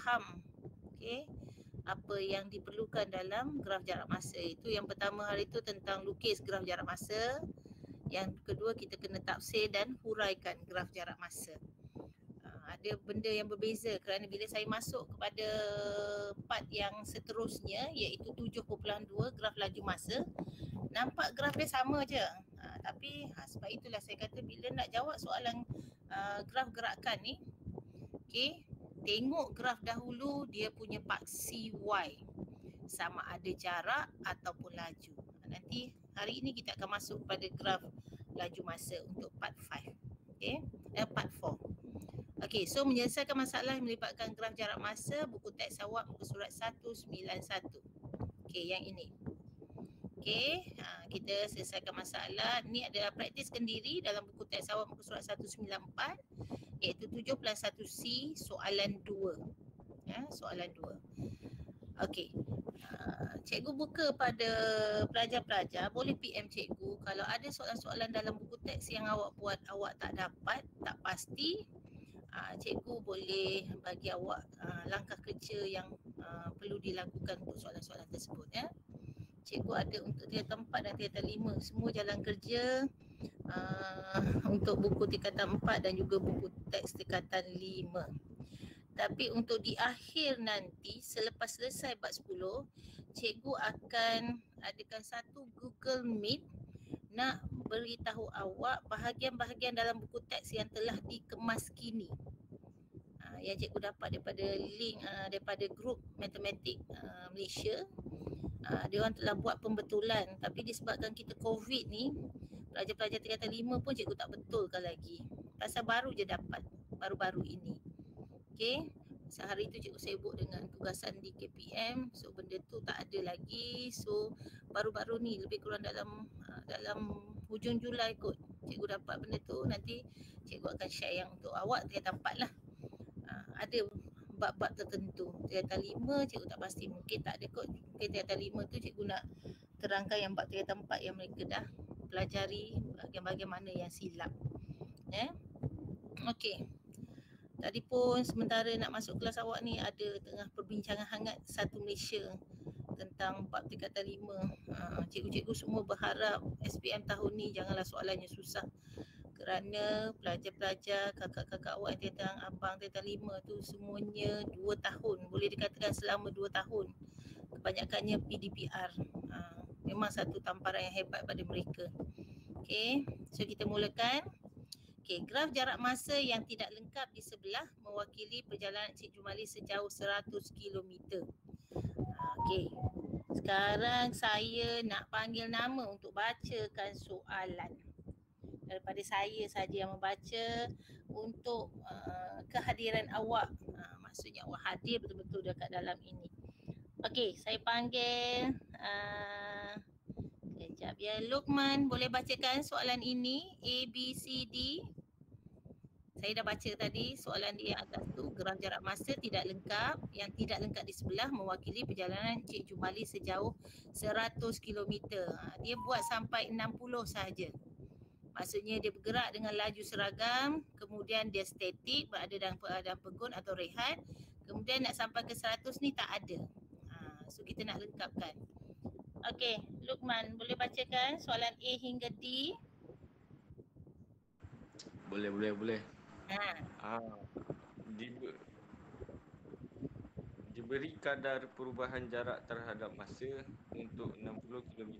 faham apa yang diperlukan dalam graf jarak masa. Itu yang pertama hari itu tentang lukis graf jarak masa. Yang kedua kita kena tafsir dan huraikan graf jarak masa. Ada benda yang berbeza kerana bila saya masuk kepada part yang seterusnya iaitu 7.2 graf laju masa, nampak graf dia sama je. Tapi sebab itulah saya kata bila nak jawab soalan graf gerakan ni, tengok graf dahulu dia punya paksi Y sama ada jarak ataupun laju. Nanti hari ini kita akan masuk pada graf laju masa untuk part 5. Part 4. Okey, so menyelesaikan masalah yang melibatkan graf jarak masa, buku teks awak muka surat 191. Okey, yang ini. Okey, kita selesaikan masalah. Ni adalah praktiskan diri dalam buku teks awak muka surat 194 iaitu 7+1C soalan 2. Soalan 2. Okey. Cikgu buka pada pelajar-pelajar, boleh PM cikgu kalau ada soalan-soalan dalam buku teks yang awak buat awak tak dapat, tak pasti, cikgu boleh bagi awak langkah kerja yang perlu dilakukan untuk soalan-soalan tersebut ya. Cikgu ada untuk tingkatan 4 dan tingkatan 5 semua jalan kerja untuk buku tingkatan 4 dan juga buku teks tingkatan 5. Tapi untuk di akhir nanti selepas selesai bab 10, cikgu akan adakan satu Google Meet nak beritahu awak bahagian-bahagian dalam buku teks yang telah dikemas kini. Yang cikgu dapat daripada link daripada grup matematik Malaysia. Dia orang telah buat pembetulan tapi disebabkan kita COVID ni, pelajar-pelajar tingkatan 5 pun cikgu tak betulkan lagi. Pasal baru je dapat baru-baru ini. Okey, sehari tu cikgu sibuk dengan tugasan di KPM, so benda tu tak ada lagi. So baru-baru ni lebih kurang dalam hujung Julai kot cikgu dapat benda tu. Nanti cikgu akan share yang untuk awak tingkatan 4 lah. Ada bab-bab tertentu. Tingkatan 5 cikgu tak pasti, mungkin tak ada kot. Mungkin tingkatan 5 tu cikgu nak terangkan yang bab tingkatan 4 yang mereka dah pelajari bahagian-bahagian mana yang silap. Okey. Tadi pun sementara nak masuk kelas awak ni ada tengah perbincangan hangat satu Malaysia tentang bab tingkatan 5. Cikgu-cikgu semua berharap SPM tahun ni janganlah soalannya susah kerana pelajar-pelajar, kakak-kakak awak yang tingkatan abang tingkatan 5 tu semuanya 2 tahun, boleh dikatakan selama 2 tahun kebanyakannya PDPR. Memang satu tamparan yang hebat pada mereka. Okey, so kita mulakan. Okey, graf jarak masa yang tidak lengkap di sebelah mewakili perjalanan Cik Jumali sejauh 100 km. Okey, sekarang saya nak panggil nama untuk bacakan soalan. Daripada saya saja yang membaca untuk kehadiran awak. Maksudnya awak hadir betul-betul dekat dalam ini. Okey, saya panggil kejap ya. Luqman, boleh bacakan soalan ini? A, B, C, D. Saya dah baca tadi soalan di atas tu, graf jarak masa tidak lengkap. Yang tidak lengkap di sebelah mewakili perjalanan Cik Jumali sejauh 100 km. Dia buat sampai 60 sahaja. Maksudnya dia bergerak dengan laju seragam, kemudian dia statik, berada dalam keadaan pegun atau rehat. Kemudian nak sampai ke 100 ni tak ada. So kita nak lengkapkan. Okey, Luqman boleh bacakan soalan A hingga D? Boleh. Diberi kadar perubahan jarak terhadap masa untuk 60 km.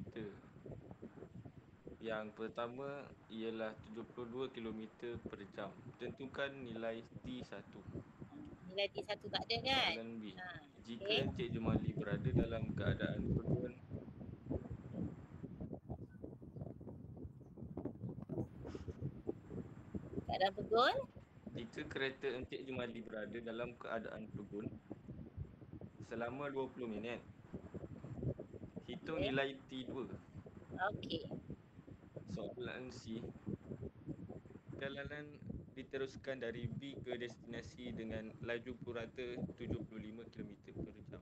Yang pertama ialah 72 km per jam. Tentukan nilai T1. Nilai T1 tak ada kan? Soalan B. Jika Encik Jumali berada dalam keadaan pegun, jika kereta Encik Jumali berada dalam keadaan pegun selama 20 minit, hitung nilai T2. Okey. Soalan C. Perjalanan diteruskan dari B ke destinasi dengan laju purata 75 km per jam.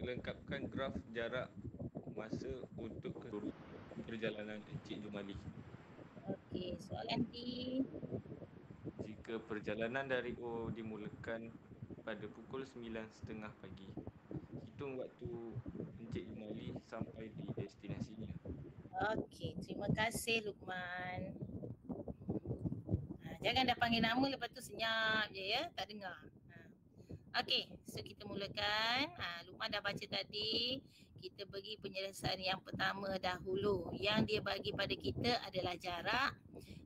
Lengkapkan graf jarak masa untuk keseluruhan perjalanan Encik Jumali. Okey, soalan D. jika perjalanan dari O dimulakan pada pukul 9.30 pagi. Hitung waktu Encik Jumali sampai di destinasinya. Okey, terima kasih Luqman. Jangan dah panggil nama lepas tu senyap je ya, tak dengar. Okey, so kita mulakan. Luqman dah baca tadi. Kita bagi penyelesaian yang pertama dahulu. Yang dia bagi pada kita adalah jarak.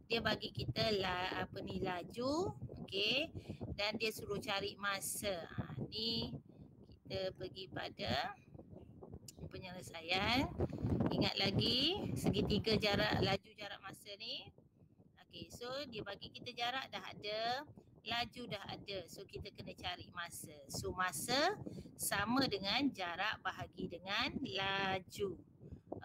Dia bagi kita laju, okey. Dan dia suruh cari masa. Ni kita pergi pada penyelesaian. Ingat lagi segitiga jarak laju jarak masa ni. Okey, so dia bagi kita jarak dah ada, laju dah ada. So kita kena cari masa. So masa sama dengan jarak bahagi dengan laju.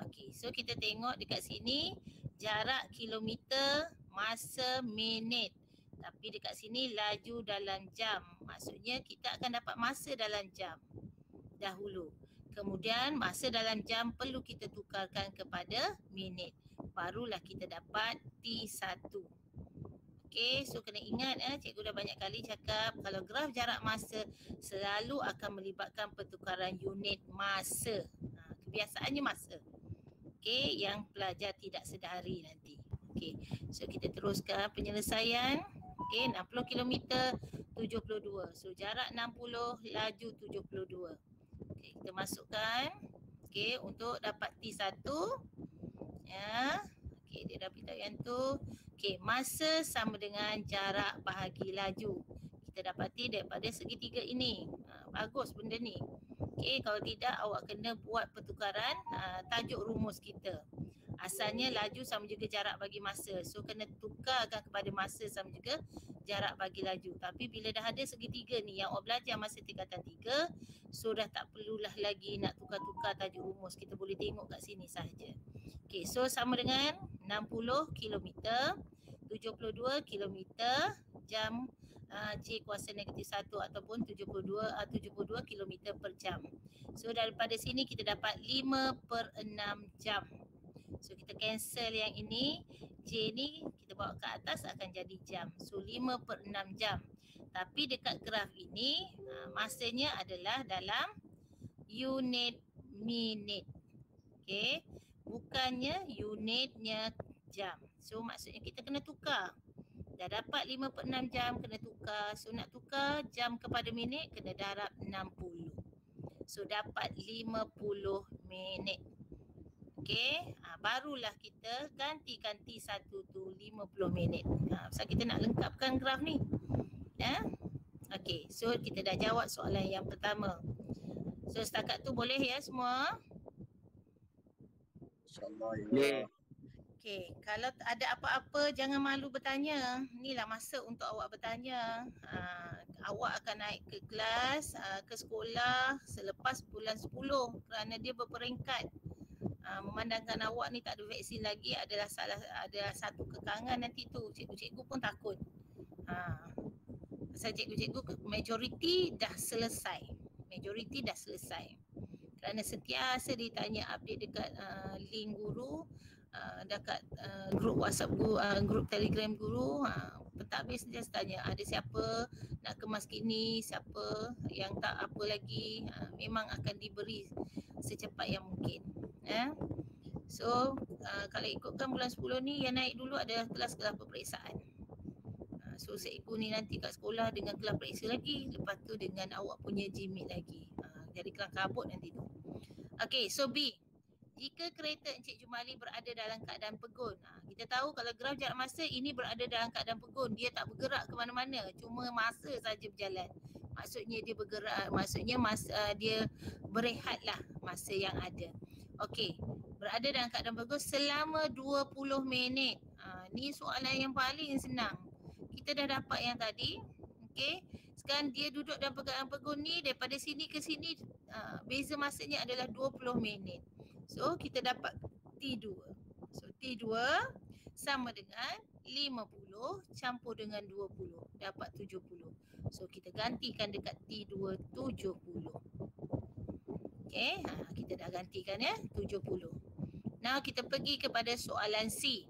Okey, so kita tengok dekat sini jarak kilometer, masa minit. Tapi dekat sini laju dalam jam. Maksudnya kita akan dapat masa dalam jam dahulu. Kemudian masa dalam jam perlu kita tukarkan kepada minit. Barulah kita dapat T1. Okey, so kena ingat cikgu dah banyak kali cakap kalau graf jarak masa selalu akan melibatkan pertukaran unit masa. Kebiasaannya masa. Okey, yang pelajar tidak sedari nanti. Okey, so kita teruskan penyelesaian. Okey, 60 km 72. So jarak 60, laju 72. Okey, kita masukkan. Okey, untuk dapat T1. Ya. Okey, dia dah beritahu yang tu. Okey, masa sama dengan jarak bahagi laju. Kita dapati daripada segitiga ini. Bagus benda ni. Okey, kalau tidak awak kena buat pertukaran tajuk rumus kita. Asalnya laju sama juga jarak bagi masa. So kena tukarkan kepada masa sama juga jarak bagi laju. Tapi bila dah ada segitiga ni yang awak belajar masa tingkatan 3, so dah tak perlulah lagi nak tukar-tukar tajuk rumus. Kita boleh tengok kat sini sahaja. Okey, so sama dengan 60 km, 72 km jam C kuasa negatif 1 ataupun 72 km per jam. So daripada sini kita dapat 5/6 jam. So kita cancel yang ini. J ni kita bawa ke atas akan jadi jam. So 5/6 jam. Tapi dekat graf ini masanya adalah dalam unit minit. Okey. Bukannya unitnya jam. So maksudnya kita kena tukar. Dah dapat 5/6 jam kena tukar. So nak tukar jam kepada minit kena darab 60. So dapat 50 minit. Okey, barulah kita gantikan T1 tu 50 minit. Pasal kita nak lengkapkan graf ni. Okey, so kita dah jawab soalan yang pertama. So setakat tu boleh ya semua? InsyaAllah ya. Okey, kalau ada apa-apa jangan malu bertanya. Inilah masa untuk awak bertanya. Awak akan naik ke kelas, ke sekolah selepas bulan 10 kerana dia berperingkat. Memandangkan awak ni tak ada vaksin lagi adalah satu kekangan nanti tu. Cikgu-cikgu pun takut. Pasal cikgu-cikgu majoriti dah selesai. Kerana sentiasa ditanya update dekat link guru, dekat grup WhatsApp guru, grup Telegram guru. Pentadbir sentiasa tanya ada siapa nak kemas kini, siapa yang tak apa lagi. Memang akan diberi secepat yang mungkin. So kalau ikutkan bulan 10 ni yang naik dulu adalah kelas-kelas peperiksaan. So cikgu ni nanti kat sekolah dengan kelas periksa lagi, lepas tu dengan awak punya GMAT lagi. Jadi kelang kabut nanti tu. Okey, so B. Jika kereta Encik Jumali berada dalam keadaan pegun. Kita tahu kalau graf jarak masa ini berada dalam keadaan pegun, dia tak bergerak ke mana-mana, cuma masa saja berjalan. Maksudnya dia bergerak, maksudnya dia berehatlah masa yang ada. Okey, berada dalam keadaan pegun selama 20 minit. Ni soalan yang paling senang. Kita dah dapat yang tadi. Okey, sekarang dia duduk dalam keadaan pegun ni, daripada sini ke sini beza masanya adalah 20 minit. So kita dapat T2. So T2 sama dengan 50 campur dengan 20 dapat 70. So kita gantikan dekat T2 70. Okey, kita dah gantikan ya 70. Now kita pergi kepada soalan C.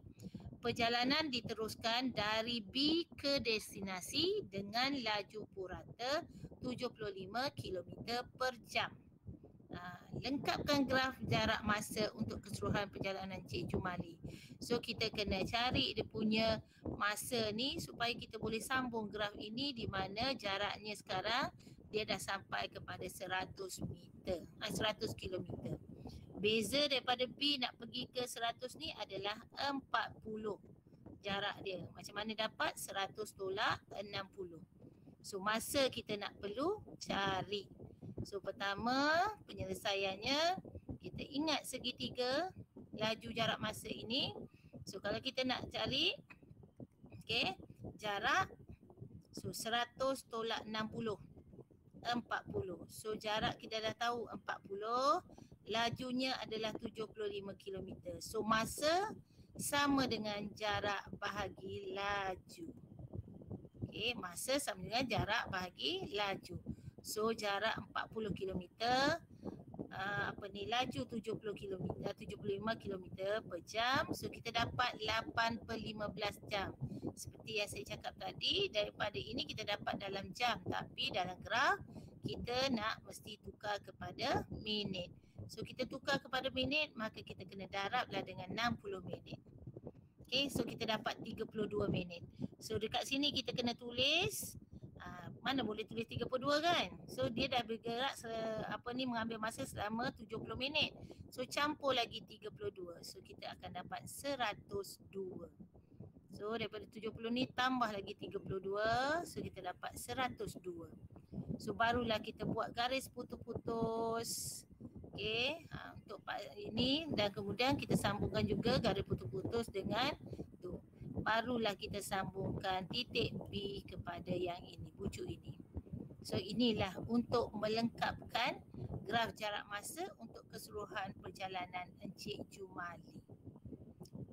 perjalanan diteruskan dari B ke destinasi dengan laju purata 75 km per jam. Lengkapkan graf jarak masa untuk keseluruhan perjalanan Cik Jumali. So kita kena cari dia punya masa ni supaya kita boleh sambung graf ini di mana jaraknya sekarang dia dah sampai kepada 100 km. Beza daripada B nak pergi ke 100 ni adalah 40 jarak dia. Macam mana dapat? 100 tolak 60. So masa kita nak perlu cari. So pertama penyelesaiannya kita ingat segitiga laju jarak masa ini. So kalau kita nak cari jarak, so 100 tolak 60, 40. So jarak kita dah tahu 40, lajunya adalah 75 km. So masa sama dengan jarak bahagi laju. Masa sama dengan jarak bahagi laju. So jarak 40 km, laju 70 km, 75 km per jam. So kita dapat 8 per 15 jam. Seperti yang saya cakap tadi, daripada ini kita dapat dalam jam, tapi dalam graf kita nak mesti tukar kepada minit. So kita tukar kepada minit, maka kita kena darablah dengan 60 minit. So kita dapat 32 minit. So dekat sini kita kena tulis, mana boleh tulis 32 kan? So dia dah bergerak mengambil masa selama 70 minit. So campur lagi 32. So kita akan dapat 102. So daripada 70 ni tambah lagi 32. So kita dapat 102. So barulah kita buat garis putus-putus. Untuk part ini, dan kemudian kita sambungkan juga garis putus-putus dengan tu. Barulah kita sambungkan titik B kepada yang ini, bucu ini. So inilah untuk melengkapkan graf jarak masa untuk keseluruhan perjalanan Encik Jumali.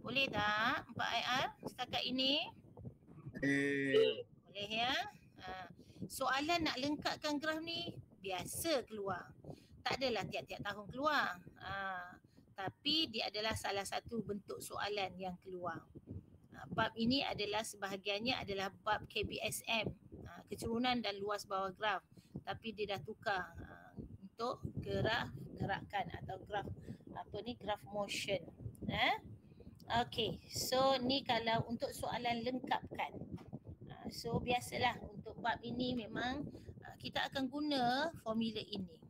Boleh tak Pak IR setakat ini? Boleh ya? Soalan nak lengkapkan graf ni biasa keluar. Tak adalah tiap-tiap tahun keluar. Tapi dia adalah salah satu bentuk soalan yang keluar. Bab ini adalah sebahagiannya adalah bab KBSM, keturunan dan luas bawah graf. Tapi dia dah tukar untuk gerakan atau graf graf motion. Okey, so ni kalau untuk soalan lengkapkan. So biasalah untuk bab ini memang kita akan guna formula ini.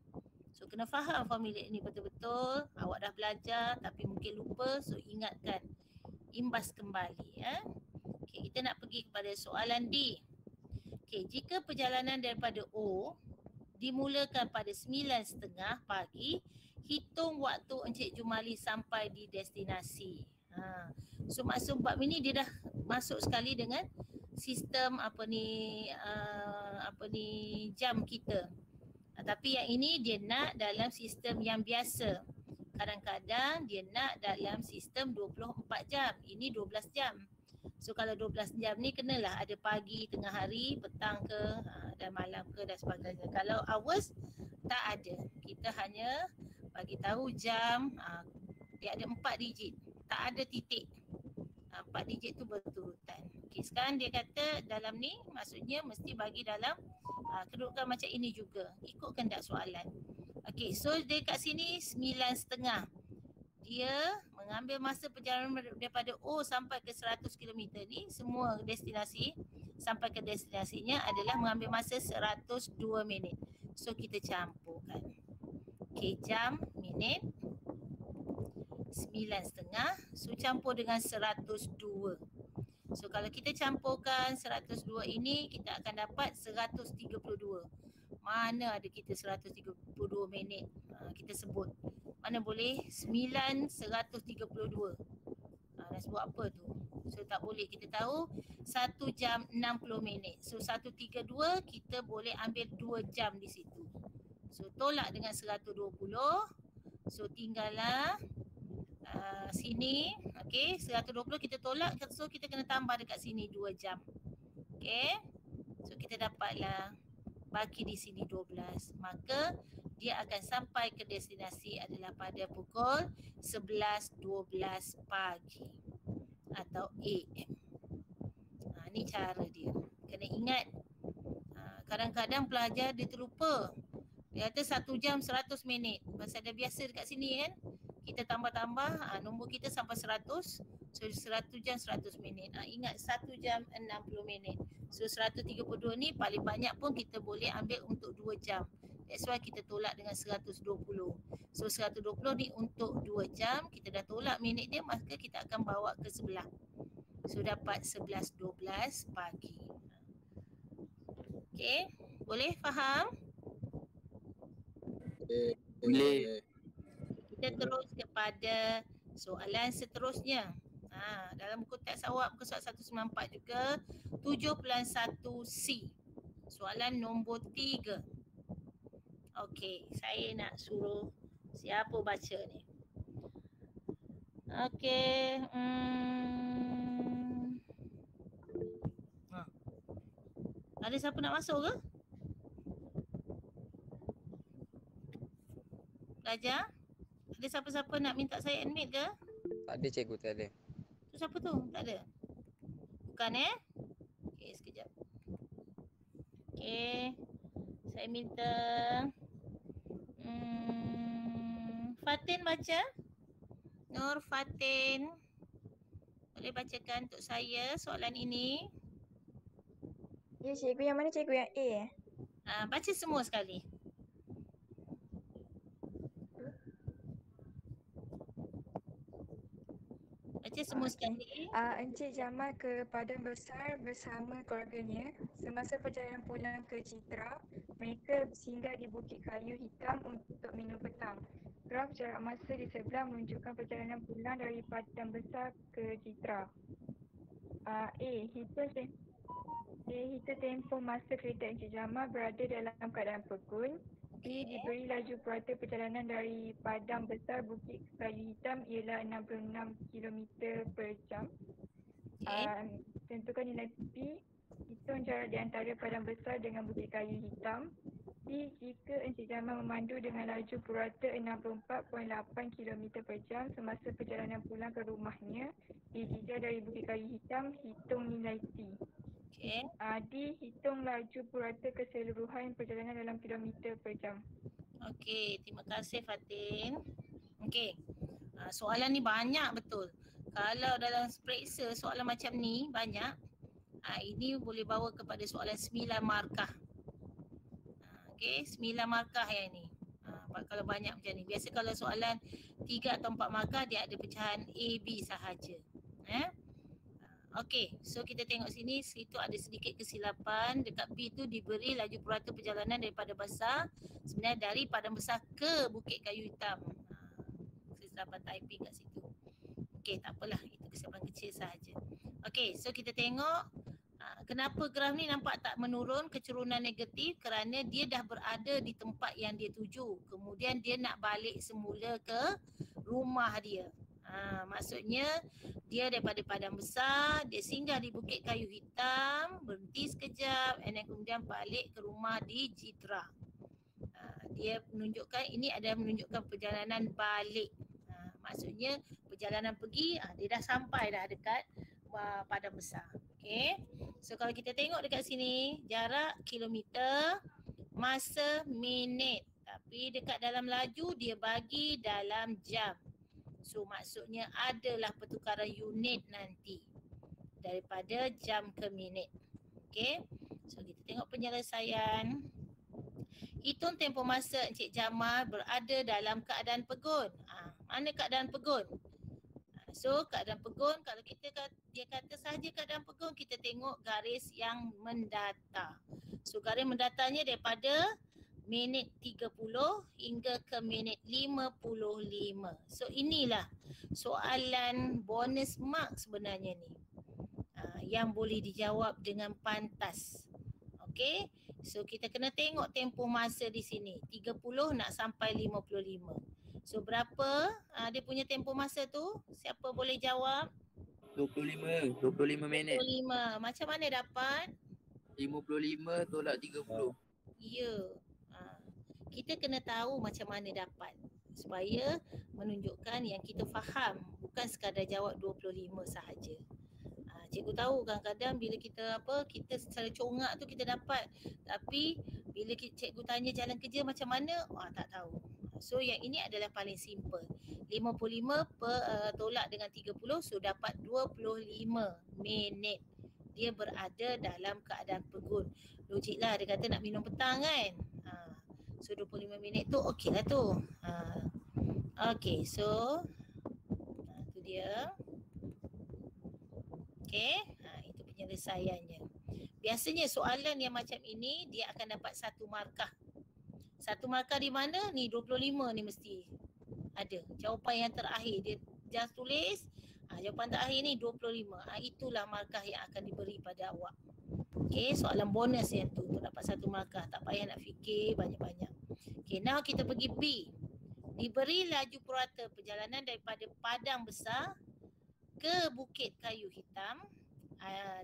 So kena faham formula ini betul-betul. Awak dah belajar tapi mungkin lupa, so ingatkan, imbas kembali ya. Okey, kita nak pergi kepada soalan D. Okey, jika perjalanan daripada O dimulakan pada 9.30 pagi, hitung waktu Encik Jumali sampai di destinasi. So maksud bab ini dia dah masuk sekali dengan sistem jam kita. Tapi yang ini dia nak dalam sistem yang biasa. Kadang-kadang dia nak dalam sistem 24 jam. Ini 12 jam. So kalau 12 jam ni kenalah ada pagi, tengah hari, petang ke, dan malam ke dan sebagainya. Kalau hours tak ada. Kita hanya bagi tahu jam, dia ada 4 digit. Tak ada titik. 4 digit tu berurutan. Okey, sekarang dia kata dalam ni maksudnya mesti bagi dalam kedudukan macam ini juga. Ikutkan tak soalan. Okey, so dia kat sini 9.30. Dia mengambil masa perjalanan daripada O sampai ke 100 km ni, semua destinasi sampai ke destinasinya adalah mengambil masa 102 minit. So kita campurkan. Okey, jam, minit, 9.30. So campur dengan 102. So kalau kita campurkan 102 ini, kita akan dapat 132. Mana ada kita 132 minit kita sebut. Mana boleh 9, 132. Nak sebut apa tu? So tak boleh. Kita tahu 1 jam 60 minit. So 132 kita boleh ambil 2 jam di situ. So tolak dengan 120. So tinggallah sini, okey, 120 kita tolak, so kita kena tambah dekat sini 2 jam. Okey. So kita dapatlah baki di sini 12. Maka dia akan sampai ke destinasi adalah pada pukul 11.12 pagi. atau AM. Ni cara dia. Kena ingat. Kadang-kadang pelajar dia terlupa. Dia kata 1 jam 100 minit. Pasal dah biasa dekat sini kan. Kita tambah-tambah, nombor kita sampai 100. So 100 jam 100 minit. Ingat 1 jam 60 minit. So 132 ni paling banyak pun kita boleh ambil untuk 2 jam. That's why kita tolak dengan 120. So 120 ni untuk 2 jam. Kita dah tolak minit dia, maka kita akan bawa ke sebelah. So dapat 11.12 pagi. Okay, boleh faham? Boleh. Kita terus kepada soalan seterusnya. Dalam buku teks awak muka surat 194 juga 7.1C. Soalan nombor 3. Okey, saya nak suruh siapa baca ni. Okey. Ada siapa nak masuk ke? Pelajar? Ada siapa-siapa nak minta saya admit ke? Tak ada cikgu, tak ada. Tu siapa tu? Tak ada? Bukan Okey, sekejap. Okey. Saya minta Fatin baca. Nur Fatin. Boleh bacakan untuk saya soalan ini? Ya cikgu, yang mana cikgu? Yang A baca semua sekali. Baca semua sekali. Encik Jamal ke Padang Besar bersama keluarganya. Semasa perjalanan pulang ke Citra, mereka singgah di Bukit Kayu Hitam untuk minum petang. Graf jarak masa di sebelah menunjukkan perjalanan pulang dari Padang Besar ke Citra. Hitung tempoh masa kereta Encik Jamal berada dalam keadaan pegun. B. Diberi laju purata perjalanan dari Padang Besar Bukit Kayu Hitam ialah 66 km per jam. Tentukan nilai P. Hitung jarak di antara Padang Besar dengan Bukit Kayu Hitam. D. Jika Encik Jamal memandu dengan laju purata 64.8 km per jam semasa perjalanan pulang ke rumahnya di Jijah dari Bukit Kayu Hitam, hitung nilai T. D. Hitung laju purata keseluruhan perjalanan dalam kilometer per jam. Okey, terima kasih Fatin. Okey, soalan ni banyak betul. Kalau dalam periksa soalan macam ni banyak, ini boleh bawa kepada soalan 9 markah. Okey, 9 markah yang ni. Kalau banyak macam ni. Biasa kalau soalan 3 atau 4 markah dia ada pecahan A, B sahaja. Okey, so kita tengok sini, situ ada sedikit kesilapan. Dekat B tu diberi laju purata perjalanan daripada Besar, sebenarnya dari Padang Besar ke Bukit Kayu Hitam. Kesilapan typing kat situ. Okey, tak apalah, itu kesilapan kecil sahaja. Okey, so kita tengok kenapa graf ni nampak tak menurun, keturunan negatif, kerana dia dah berada di tempat yang dia tuju. Kemudian dia nak balik semula ke rumah dia. Maksudnya dia daripada Padang Besar, dia singgah di Bukit Kayu Hitam, berhenti sekejap, and then kemudian balik ke rumah di Citra. Dia menunjukkan, ini adalah menunjukkan perjalanan balik. Maksudnya perjalanan pergi, dia dah sampai dah dekat Padang Besar. Okay. So kalau kita tengok dekat sini, jarak kilometer, masa minit. Tapi dekat dalam laju dia bagi dalam jam. So maksudnya adalah pertukaran unit nanti daripada jam ke minit. Okay. So kita tengok penyelesaian. Hitung tempoh masa Encik Jamal berada dalam keadaan pegun. Mana keadaan pegun? So keadaan pegun, kalau dia kata sahaja keadaan pegun, kita tengok garis yang mendatar. So garis mendatarnya daripada minit 30 hingga ke minit 55. So inilah soalan bonus mark sebenarnya ni. Yang boleh dijawab dengan pantas. Okey. So kita kena tengok tempoh masa di sini. 30 nak sampai 55. So berapa dia punya tempoh masa tu? Siapa boleh jawab? 25 minit. 25. Macam mana dapat? 55 tolak 30. Ya. Kita kena tahu macam mana dapat. supaya menunjukkan yang kita faham, bukan sekadar jawab 25 sahaja. Cikgu tahu kadang-kadang bila kita secara congak tu kita dapat, tapi bila cikgu tanya jalan kerja macam mana, tak tahu. So yang ini adalah paling simple. 55 tolak dengan 30, so dapat 25 minit. Dia berada dalam keadaan pegun. Logiklah dia kata nak minum petang kan. So 25 minit tu okey lah tu. Okey, so tu dia. Okey, itu penyelesaiannya. Biasanya soalan yang macam ini dia akan dapat 1 markah. 1 markah di mana? Ni 25 ni mesti ada. Jawapan yang terakhir dia just tulis. Jawapan terakhir ni 25. Itulah markah yang akan diberi pada awak. Okey, soalan bonus yang tu dapat 1 markah. Tak payah nak fikir banyak-banyak. Okey, now kita pergi B. Diberi laju purata perjalanan daripada Padang Besar ke Bukit Kayu Hitam.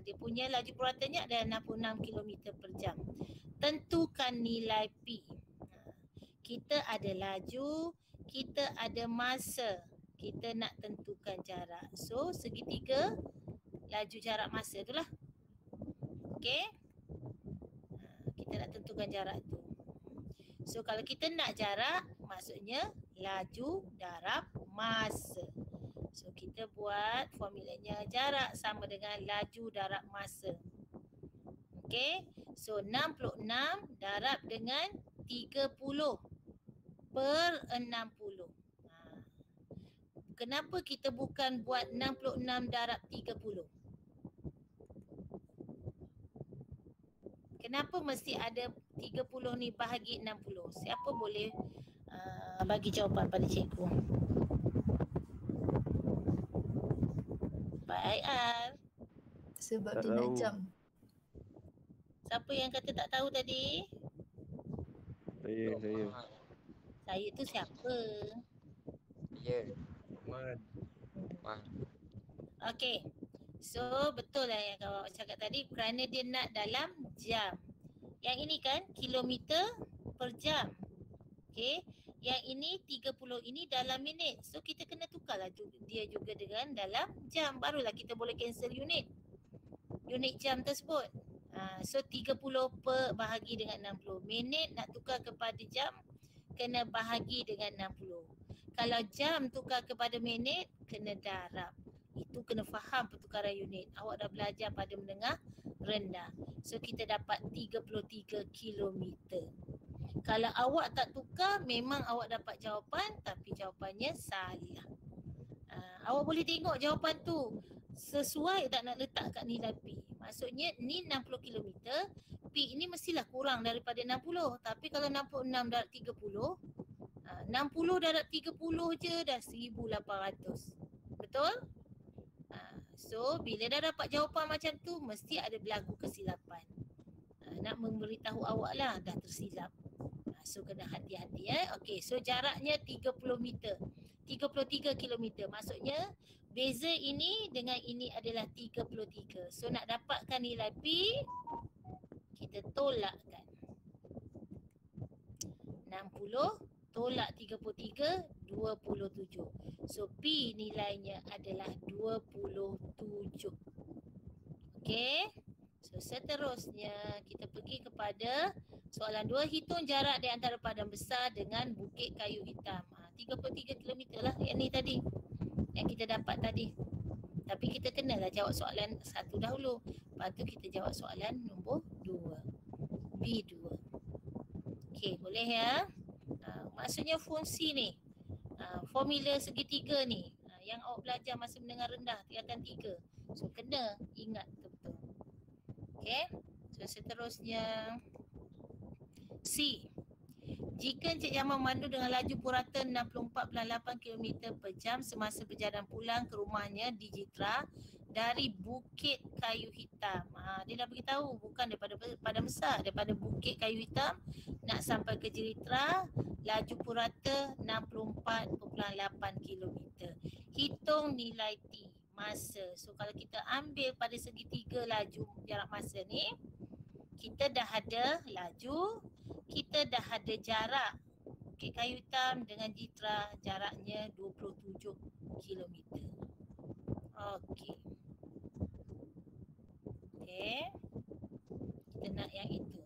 Dia punya laju puratanya adalah 66 km per jam. Tentukan nilai P. Kita ada laju, kita ada masa. Kita nak tentukan jarak. So, segitiga laju jarak masa itulah. Okey. Kita nak tentukan jarak tu. So, kalau kita nak jarak, maksudnya laju darab masa. So, kita buat formulanya jarak sama dengan laju darab masa. Okey. So, 66 darab dengan 30 per 60. Kenapa kita bukan buat 66 darab 30? Kenapa mesti ada 30 ni bahagi 60? Siapa boleh bagi jawapan pada cikgu? Baik, Al. Sebab Tak dia nak tahu. jam. Siapa yang kata tak tahu tadi? Saya. Saya tu siapa? Ya. Okey. So betul lah yang awak cakap tadi, kerana dia nak dalam jam. Yang ini kan kilometer per jam. Okey. Yang ini 30 ini dalam minit. So kita kena tukarlah dia juga dengan dalam jam. Barulah kita boleh cancel unit jam tersebut. So 30 per bahagi dengan 60. Minit nak tukar kepada jam, kena bahagi dengan 60. Kalau jam tukar kepada minit, kena darab. Itu kena faham pertukaran unit. Awak dah belajar pada menengah rendah. So kita dapat 33 kilometer. Kalau awak tak tukar, memang awak dapat jawapan, tapi jawapannya salah. Awak boleh tengok jawapan tu sesuai tak nak letak kat nilai P. Maksudnya ni 60 km, P ini mestilah kurang daripada 60. Tapi kalau 66 darab 30, 60 darab 30 je dah 1,800. Betul? So bila dah dapat jawapan macam tu, mesti ada berlaku kesilapan. Nak memberitahu awak lah dah tersilap. So kena hati-hati. Okey, so jaraknya 30 meter. 33 km. Maksudnya beza ini dengan ini adalah 33. So nak dapatkan nilai P, kita tolakkan. 60 tolak 33, 27. So P nilainya adalah 27. Okey. So seterusnya kita pergi kepada soalan 2. Hitung jarak di antara Padang Besar dengan Bukit Kayu Hitam. 33 km lah yang ni tadi, yang kita dapat tadi. Tapi kita kenalah jawab soalan 1 dahulu. Lepas tu kita jawab soalan nombor 2. B2. Okey, boleh ya? Maksudnya fungsi ni, formula segitiga ni, yang awak belajar masa menengah rendah, tingkatan 3. So kena ingat betul-betul. Okey. So seterusnya C. Jika Encik Jamal memandu dengan laju purata 64.8 km per jam semasa perjalanan pulang ke rumahnya di Jitra dari Bukit Kayu Hitam. Dia dah beritahu bukan daripada Padang Besar, daripada Bukit Kayu Hitam nak sampai ke Jitra, laju purata 64.8 km. Hitung nilai T, masa. So kalau kita ambil pada segitiga laju jarak masa ni, kita dah ada laju, kita dah ada jarak. Bukit Kayu Hitam dengan Jitra jaraknya 27 km. Okey. Okey. Kita nak yang itu.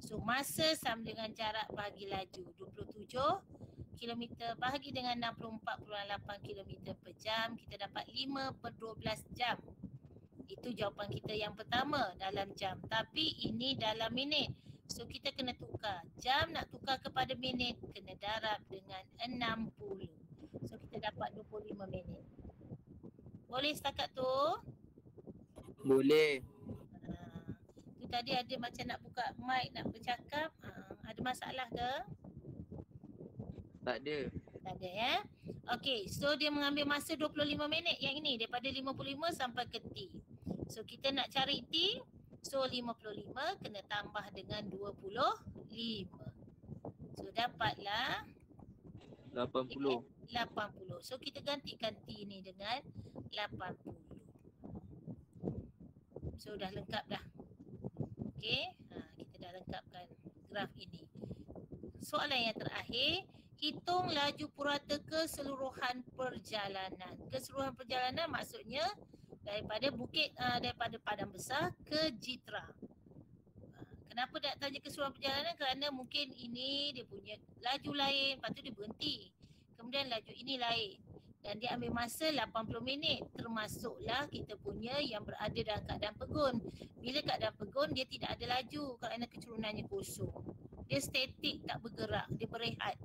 So masa sama dengan jarak bahagi laju 27 km bahagi dengan 64.8 km per jam, kita dapat 5/12 jam. Itu jawapan kita yang pertama dalam jam. Tapi ini dalam minit. So kita kena tukar. Jam nak tukar kepada minit, kena darab dengan 60. So kita dapat 25 minit. Boleh setakat tu? Boleh. Tu tadi ada macam nak buka mic, nak bercakap. Ada masalah ke? Tak ada. Tak ada ya. Okey, so dia mengambil masa 25 minit yang ini daripada 55 sampai ke T. So kita nak cari T. So 55 kena tambah dengan 25. So dapatlah 80. 80. So kita gantikan T ni dengan 80. So dah lengkap dah. Okey, kita dah lengkapkan graf ini. Soalan yang terakhir, hitung laju purata keseluruhan perjalanan. Keseluruhan perjalanan maksudnya daripada daripada Padang Besar ke Jitra. Kenapa nak tanya keseluruhan perjalanan? Kerana mungkin ini dia punya laju lain, lepas tu dia berhenti. Kemudian laju ini lain. Dan dia ambil masa 80 minit. Termasuklah kita punya yang berada dalam keadaan pegun. Bila keadaan pegun, dia tidak ada laju kerana kecurunannya kosong. Dia statik, tak bergerak, dia berehat.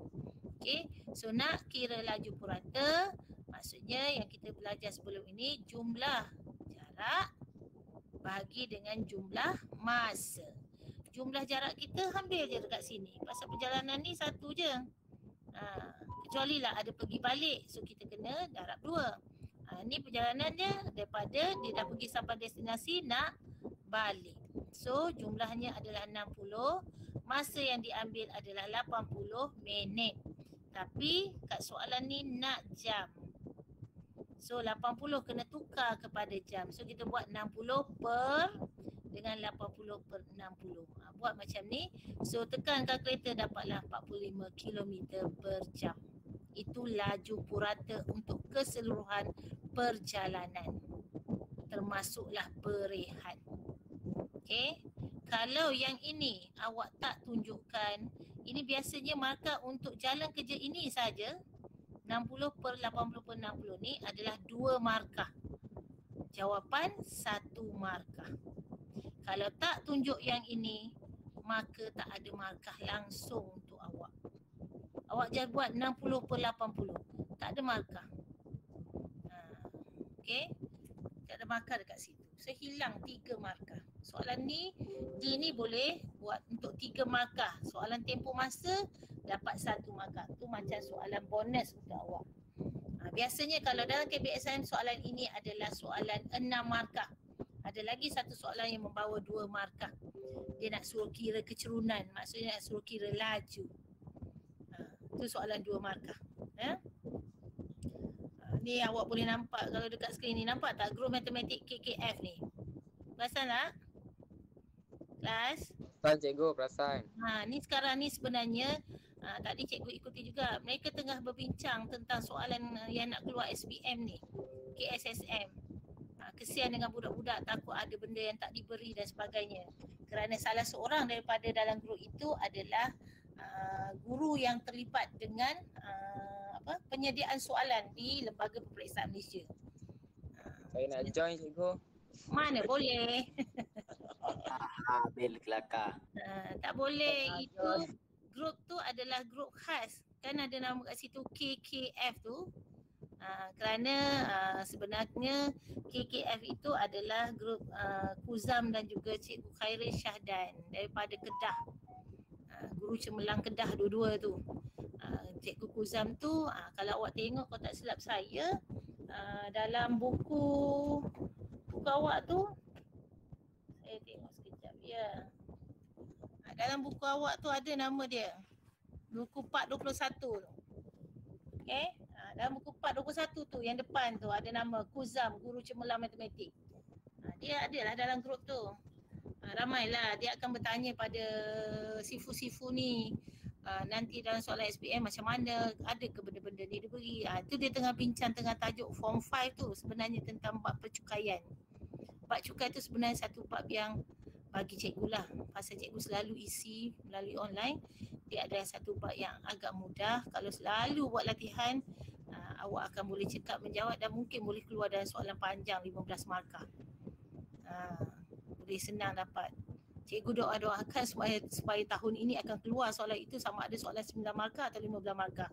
Okey, so nak kira laju purata, maksudnya yang kita belajar sebelum ini, jumlah jarak bahagi dengan jumlah masa. Jumlah jarak kita ambil je dekat sini. Pasal perjalanan ni satu je. Kecuali lah ada pergi balik, so kita kena darab 2. Ni perjalanan dia daripada dia dah pergi sampai destinasi nak balik. So jumlahnya adalah 60. Masa yang diambil adalah 80 minit. Tapi kat soalan ni nak jam. So 80 kena tukar kepada jam. So kita buat 60 per dengan 80 per 60. Buat macam ni. So tekan kalkulator dapatlah 45 km per jam. Itu laju purata untuk keseluruhan perjalanan. Termasuklah berehat. Okey. Kalau yang ini awak tak tunjukkan, ini biasanya markah untuk jalan kerja ini saja. 60 per 80 per 60 ni adalah 2 markah. Jawapan 1 markah. Kalau tak tunjuk yang ini, maka tak ada markah langsung untuk awak. Awak jangan buat 60 per 80. Tak ada markah. Okey. Tak ada markah dekat situ. So hilang 3 markah. Soalan ni, D ni boleh buat untuk 3 markah. Soalan tempoh masa dapat 1 markah. Tu macam soalan bonus untuk awak. Biasanya kalau dalam KBSM soalan ini adalah soalan 6 markah. Ada lagi satu soalan yang membawa 2 markah. Dia nak suruh kira kecerunan. Maksudnya nak suruh kira laju. Itu soalan 2 markah. Ni awak boleh nampak kalau dekat skrin ni. Nampak tak grup matematik KKF ni? Perasan tak? Kelas? Perasan cikgu, perasan. Ni sekarang ni sebenarnya tadi cikgu ikuti juga. Mereka tengah berbincang tentang soalan yang nak keluar SPM ni. KSSM. Kesian dengan budak-budak, takut ada benda yang tak diberi dan sebagainya. Kerana salah seorang daripada dalam grup itu adalah guru yang terlibat dengan penyediaan soalan di Lembaga Peperiksaan Malaysia. Saya nak join cikgu. Mana boleh. Bil kelakar. Tak boleh. Itu grup tu adalah grup khas. Kan ada nama kat situ KKF tu. Kerana sebenarnya KKF itu adalah grup Kuzam dan juga Cikgu Khairil Syahdan daripada Kedah. Guru cemerlang Kedah dua-dua tu. Cikgu Kuzam tu kalau awak tengok, kalau tak silap saya, dalam buku awak tu, saya tengok sekejap ya. Dalam buku awak tu ada nama dia. Buku part 21 tu. Okey. Dalam buku part 21 tu yang depan tu ada nama Kuzam, guru cemerlang matematik. Dia adalah dalam grup tu. Ramailah dia akan bertanya pada sifu-sifu ni. nanti dalam soalan SPM macam mana, ada ke benda-benda ni dia beri. Tu dia tengah bincang tengah tajuk form 5 tu sebenarnya tentang bab percukaian. Bab cukai tu sebenarnya satu bab yang bagi cikgu lah, pasal cikgu selalu isi melalui online. Dia ada satu bab yang agak mudah. Kalau selalu buat latihan, awak akan boleh cekap menjawab dan mungkin boleh keluar dalam soalan panjang 15 markah. Boleh senang dapat. Cikgu doakan supaya tahun ini akan keluar soalan itu, sama ada soalan 9 markah atau 15 markah,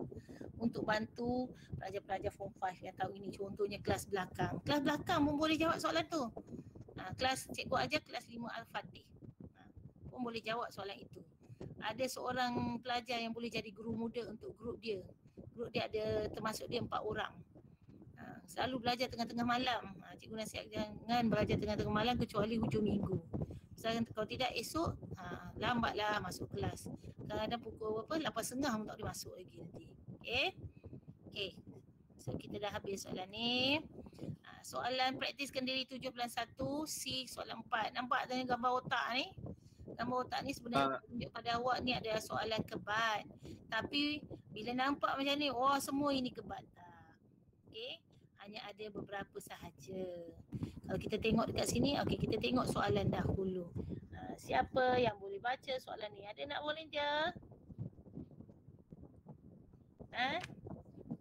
untuk bantu pelajar-pelajar form 5 yang tahun ini. Contohnya kelas belakang. Kelas belakang pun boleh jawab soalan tu. Kelas cikgu ajar kelas 5 Al-Fatih. Pun boleh jawab soalan itu. Ada seorang pelajar yang boleh jadi guru muda untuk grup dia. Grup dia ada, termasuk dia 4 orang. Selalu belajar tengah-tengah malam. Cikgu nasihat jangan belajar tengah-tengah malam kecuali hujung minggu. Kalau tidak esok, lambatlah masuk kelas. Kadang-kadang pukul 8.30 pun tak boleh masuk lagi nanti. Okay. So kita dah habis soalan ni. Soalan praktiskan diri 7+1 C soalan 4. Nampak tengok gambar otak ni? Gambar otak ni sebenarnya tunjuk pada awak ni ada soalan kebat. Tapi bila nampak macam ni, wah semua ini kebat. Okay. Hanya ada beberapa sahaja. Kalau kita tengok dekat sini, okey, kita tengok soalan dahulu. Siapa yang boleh baca soalan ni? Ada nak volunteer?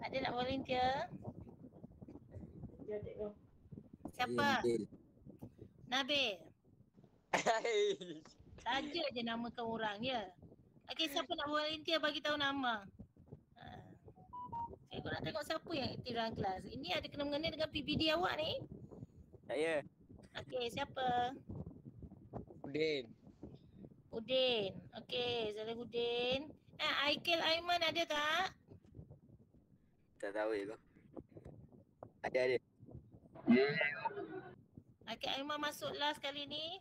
Ada nak volunteer? Ya, cikgu. Siapa? Nabil. Saja je namakan orang ya. Okey, siapa nak volunteer bagi tahu nama? Saya nak tengok siapa yang aktif dalam kelas. Ini ada kena-mengena dengan PPD awak ni? Saya. Okey, siapa? Udin. Okey, Zalahuddin. Aikil Aiman ada tak? Tak tahu je. Ada. Aikil Aiman masuk last kali ni.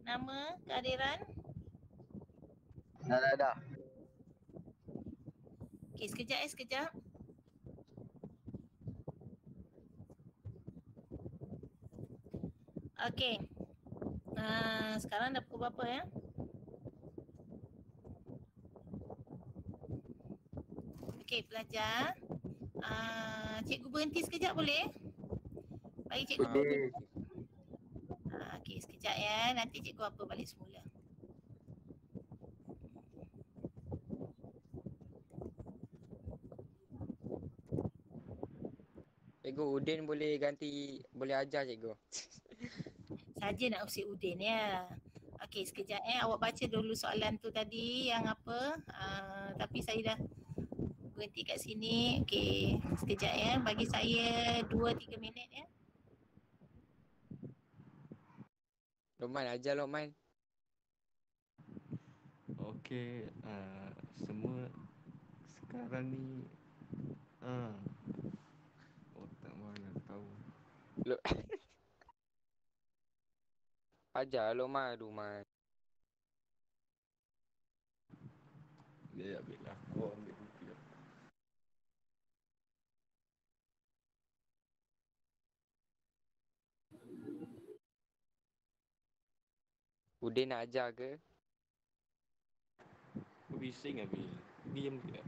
Nama, kehadiran. Dah. Okey, sekejap. Okey. Sekarang dah pukul berapa ya? Okey, pelajar. Cikgu berhenti sekejap boleh? Bagi cikgu berhenti. Okey, sekejap ya. Nanti cikgu apa balik semula. Cikgu Udin boleh ajar cikgu. Saja nak usik Udin ya. Okey, sekejap awak baca dulu soalan tu tadi yang apa. Tapi saya dah berhenti kat sini. Okey, sekejap ya. Bagi saya 2-3 minit ya. Lokman, ajar Lokman. Okey, semua sekarang ni otak mana tahu. Ajar Lokman, Man. Dia ambil lah. Kau ambil buku lah. Udin nak ajar ke? Kau bising Abil. Diam je.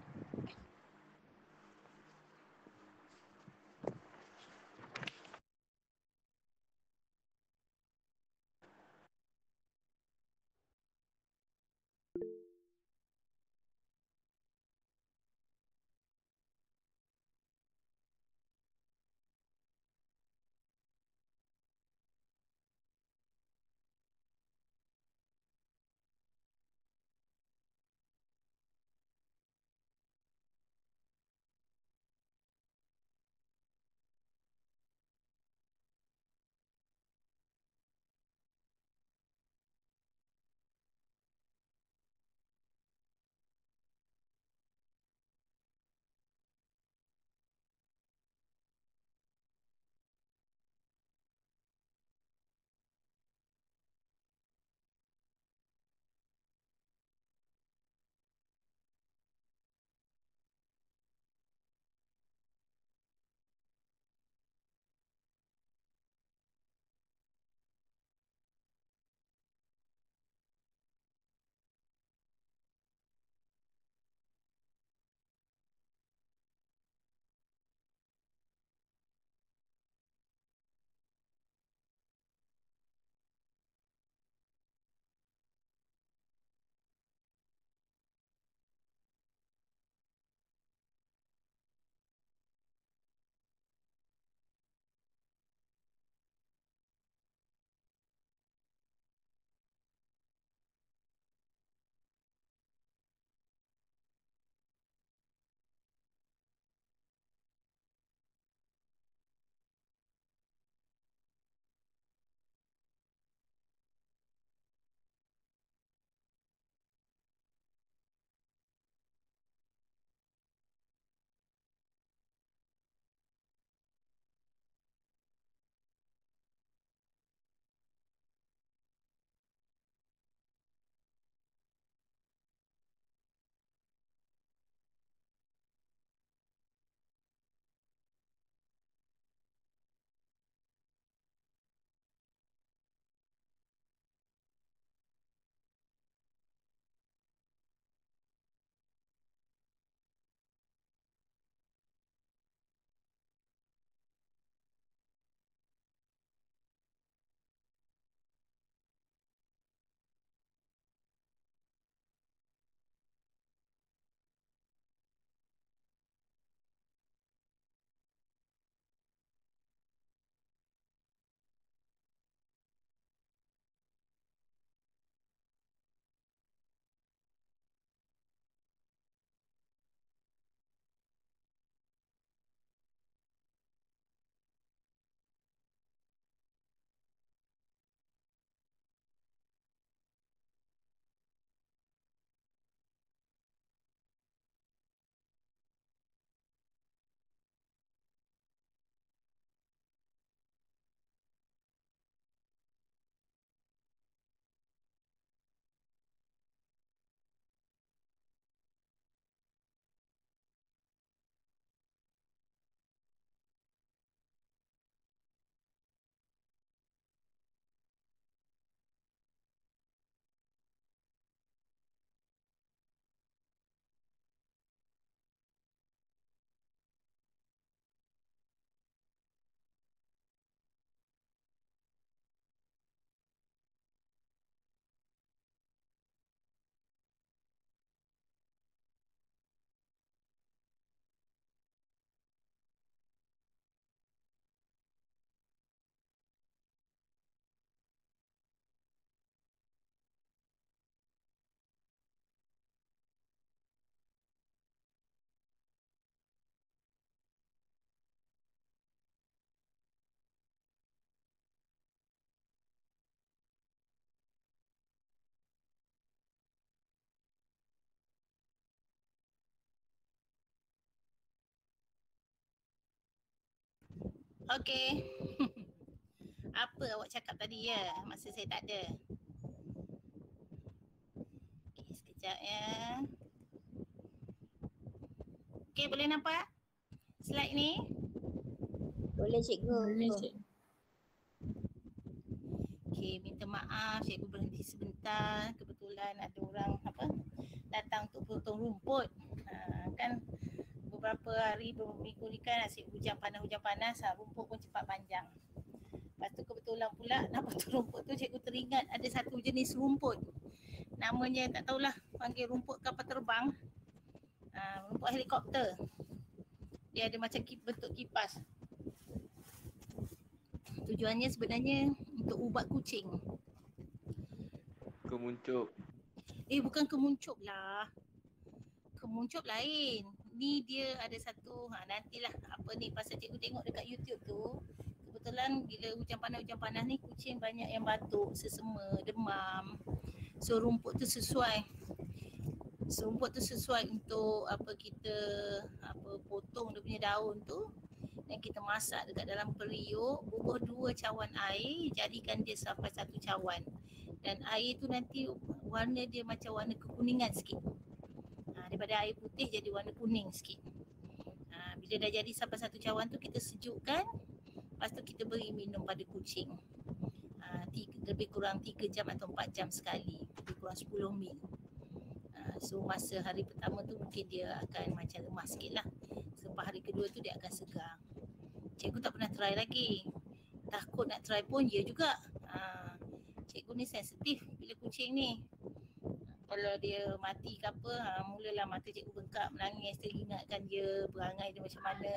Okey. Apa awak cakap tadi ya? Masa saya tak ada. Okey, sekejap ya. Okey, boleh nampak slide ni? Boleh cikgu. Okey, minta maaf cikgu berhenti sebentar. Kebetulan ada orang datang untuk potong rumput. Kan beberapa hari, beberapa minggu ni kan asyik hujan panas, rumput pun cepat panjang. Lepas tu kebetulan pula nak potong rumput tu cikgu teringat ada satu jenis rumput. Namanya tak tahulah panggil rumput kapal terbang. Rumput helikopter. Dia ada macam bentuk kipas. Tujuannya sebenarnya untuk ubat kucing. Kemuncup. Bukan kemuncup lah. Kemuncup lain. Ni dia ada satu, nantilah apa ni pasal cikgu tengok dekat YouTube tu. Kebetulan bila hujan panas ni kucing banyak yang batuk, sesema, demam. So rumput tu sesuai. Untuk kita potong dia punya daun tu dan kita masak dekat dalam periuk, bubuh 2 cawan air, jadikan dia sampai 1 cawan. Dan air tu nanti warna dia macam warna kekuningan sikit. Daripada air putih jadi warna kuning sikit. Bila dah jadi sampai 1 cawan tu kita sejukkan. Lepas tu kita beri minum pada kucing. Lebih kurang 3 jam atau 4 jam sekali. Lebih kurang 10 ml. So masa hari pertama tu mungkin dia akan macam lemah sikit lah. Sampai hari kedua tu dia akan segar. Cikgu tak pernah try lagi. Takut nak try pun ya juga. Cikgu ni sensitif bila kucing ni. Kalau dia mati ke apa, mulalah mata cikgu bengkak, menangis, teringatkan dia, perangai dia macam mana.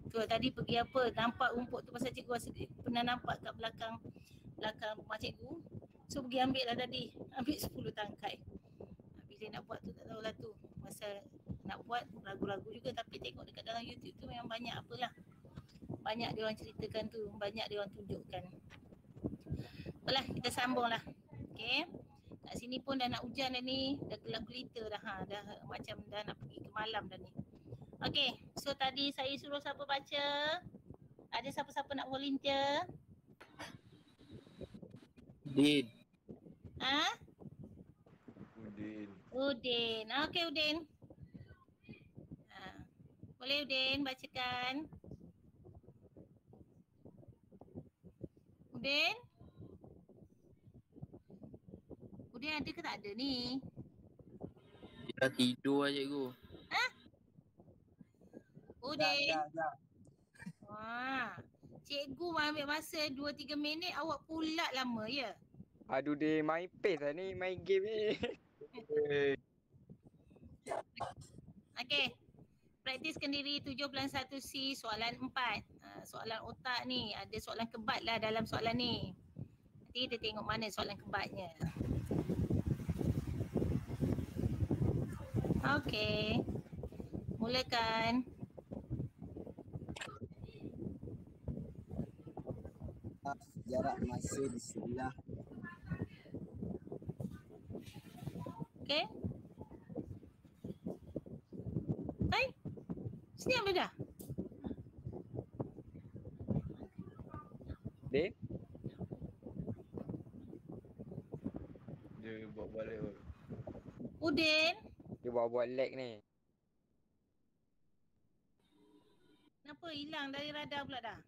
Tu tadi pergi nampak rumput tu pasal cikgu rasa pernah nampak kat belakang rumah cikgu. So pergi ambil lah tadi, ambil 10 tangkai. Bila nak buat tu tak tahulah tu. Masa nak buat ragu-ragu juga, tapi tengok dekat dalam YouTube tu memang banyak banyak dia orang ceritakan tu, banyak dia orang tunjukkan. Apalah, kita sambung lah. Okay. Kat sini pun dah nak hujan dah ni, dah gelap gelita dah. Dah macam dah nak pergi ke malam dah ni. Okay, so tadi saya suruh siapa baca? Ada siapa-siapa nak volunteer? Din. Udin. Okay Udin. Boleh Udin bacakan? Udin? Udin ada ke tak ada ni? Dia dah tidur lah cikgu. Udin? Dah. Cikgu ambil masa 2-3 minit, awak pula lama ya? Aduh dia main pace lah ni, main game ni. Okey. Praktiskan diri 7.1C soalan 4. Soalan otak ni, ada soalan kebat lah dalam soalan ni. Nanti kita tengok mana soalan kebatnya. Okey. Mulakan. Jarak masa di sebelah. Okey. Hai. Sini ambil dah. Din? Dia buat balik kot. Udin. Dia buat lag ni. Kenapa hilang dari radar pula dah?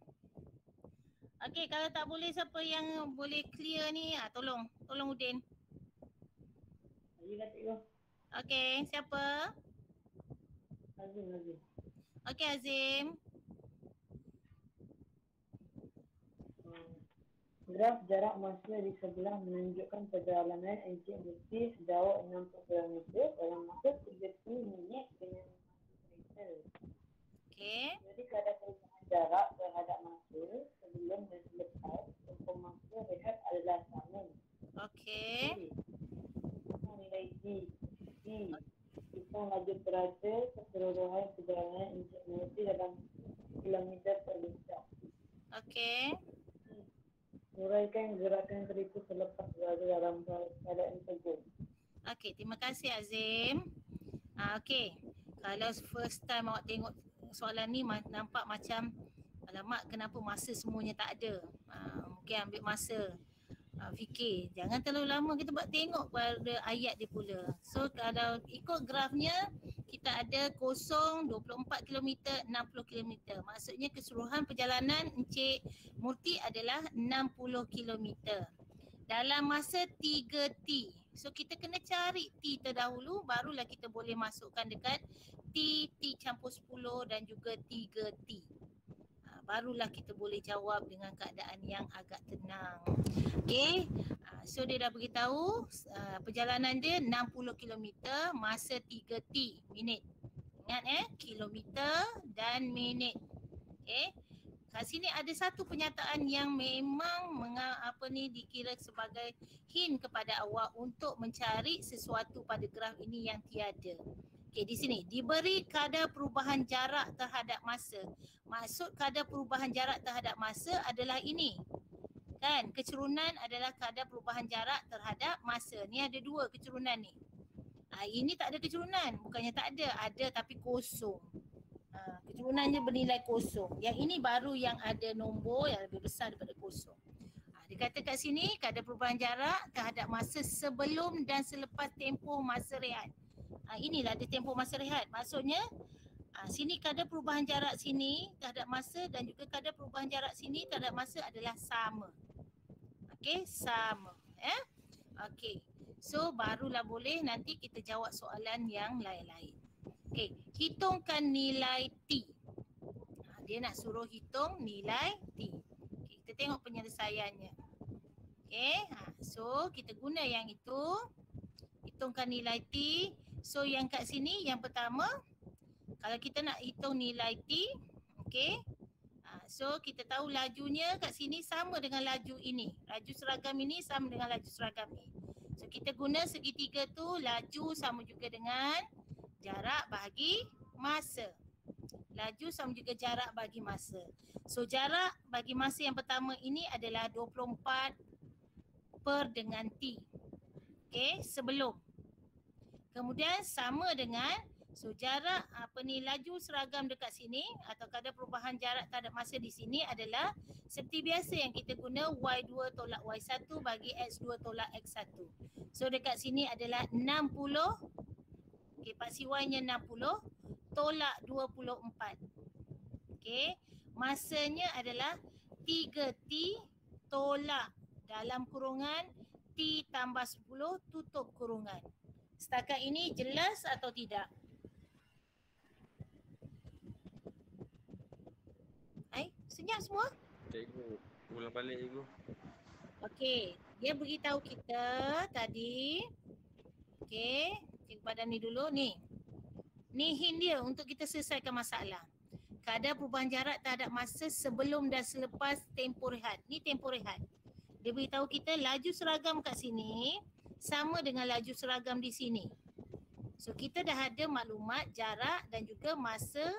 Okey, kalau tak boleh siapa yang boleh clear ni, tolong Udin. Okey, siapa? Azim. Okey Azim. Graf jarak masa di sebelah menunjukkan perjalanan encik besi sejauh 60 km dalam masa 30 minit dengan kereta. Okey. Jadi kadar perubahan jarak terhadap masa sebelum dan selepas tempoh masa rehat adalah sama. Okey. Hitung nilai D. Hitung laju peraca keseluruhan perjalanan encik besi dalam kilometer per jam. Okey. Uraikan gerakan kereta selepas berada dalam keadaan teguh. Okey, terima kasih Azim. Okey, kalau first time awak tengok soalan ni nampak macam Alamak, kenapa masa semuanya tak ada? Mungkin ambil masa fikir. Jangan terlalu lama kita buat tengok pada ayat dia pula. So kalau ikut grafnya kita ada kosong, 24 km, 60 km. Maksudnya keseluruhan perjalanan Encik Murti adalah 60 km dalam masa 3T. So kita kena cari T terdahulu, barulah kita boleh masukkan dekat T, T campur 10 dan juga 3T. Barulah kita boleh jawab dengan keadaan yang agak tenang. Okay, so dia dah beritahu perjalanan dia 60 km masa 3T minit. Ingat kilometer dan minit. Okay, kat sini ada satu pernyataan yang memang dikira sebagai hint kepada awak untuk mencari sesuatu pada graf ini yang tiada. Okey, di sini diberi kadar perubahan jarak terhadap masa. Maksud kadar perubahan jarak terhadap masa adalah ini. Kan? Kecerunan adalah kadar perubahan jarak terhadap masa. Ni ada dua kecerunan ni. Ini tak ada kecerunan. Bukannya tak ada. Ada tapi kosong. Kecerunannya bernilai kosong. Yang ini baru yang ada nombor yang lebih besar daripada kosong. Dia kata kat sini kadar perubahan jarak terhadap masa sebelum dan selepas tempoh masa rehat. Inilah dia tempoh masa rehat. Maksudnya sini kadar perubahan jarak sini terhadap masa dan juga kadar perubahan jarak sini terhadap masa adalah sama. Okey, sama. Okey. So barulah boleh nanti kita jawab soalan yang lain-lain. Okey, hitungkan nilai T. Dia nak suruh hitung nilai T. Okay, kita tengok penyelesaiannya. Okey, so kita guna yang itu. Hitungkan nilai T. So yang kat sini yang pertama, kalau kita nak hitung nilai T, okey. So kita tahu lajunya kat sini sama dengan laju ini. Laju seragam ini sama dengan laju seragam ini. So kita guna segitiga tu, laju sama juga dengan jarak bahagi masa. Laju sama juga jarak bagi masa. So jarak bagi masa yang pertama ini adalah 24 per dengan T. Okey, sebelum. Kemudian sama dengan jarak laju seragam dekat sini atau kadar perubahan jarak terhadap masa di sini adalah seperti biasa yang kita guna Y2 tolak Y1 bagi X2 tolak X1. So dekat sini adalah 60. Okey, paksi Y-nya 60 tolak 24. Okey, masanya adalah 3T tolak dalam kurungan T tambah 10 tutup kurungan. Setakat ini jelas atau tidak? Senyap semua? Cikgu, ulang balik cikgu. Okey, dia beritahu kita tadi. Okey, cikgu padam ni dulu ni. Ni hint dia untuk kita selesaikan masalah. Kadar perubahan jarak terhadap masa sebelum dan selepas tempoh rehat. Ni tempoh rehat. Dia beritahu kita laju seragam kat sini sama dengan laju seragam di sini. So kita dah ada maklumat jarak dan juga masa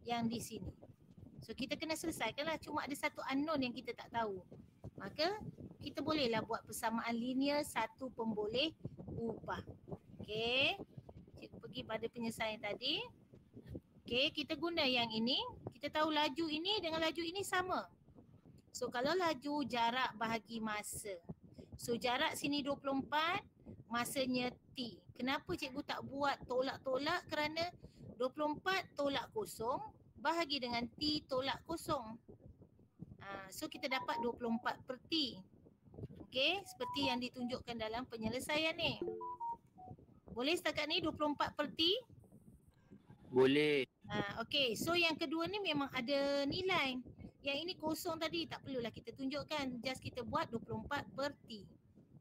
yang di sini. So kita kena selesaikanlah, cuma ada satu unknown yang kita tak tahu. Maka kita bolehlah buat persamaan linear satu pemboleh ubah. Okey. Cikgu pergi pada penyelesaian tadi. Okey, kita guna yang ini. Kita tahu laju ini dengan laju ini sama. So kalau laju jarak bahagi masa. So jarak sini 24, masanya T. Kenapa cikgu tak buat tolak-tolak? Kerana 24 tolak kosong bahagi dengan T tolak kosong. So kita dapat 24 per T. Okey, seperti yang ditunjukkan dalam penyelesaian ni. Boleh setakat ni 24 per T? Boleh. Okey, so yang kedua ni memang ada nilai. Yang ini kosong tadi, tak perlulah kita tunjukkan. Just kita buat 24 per T.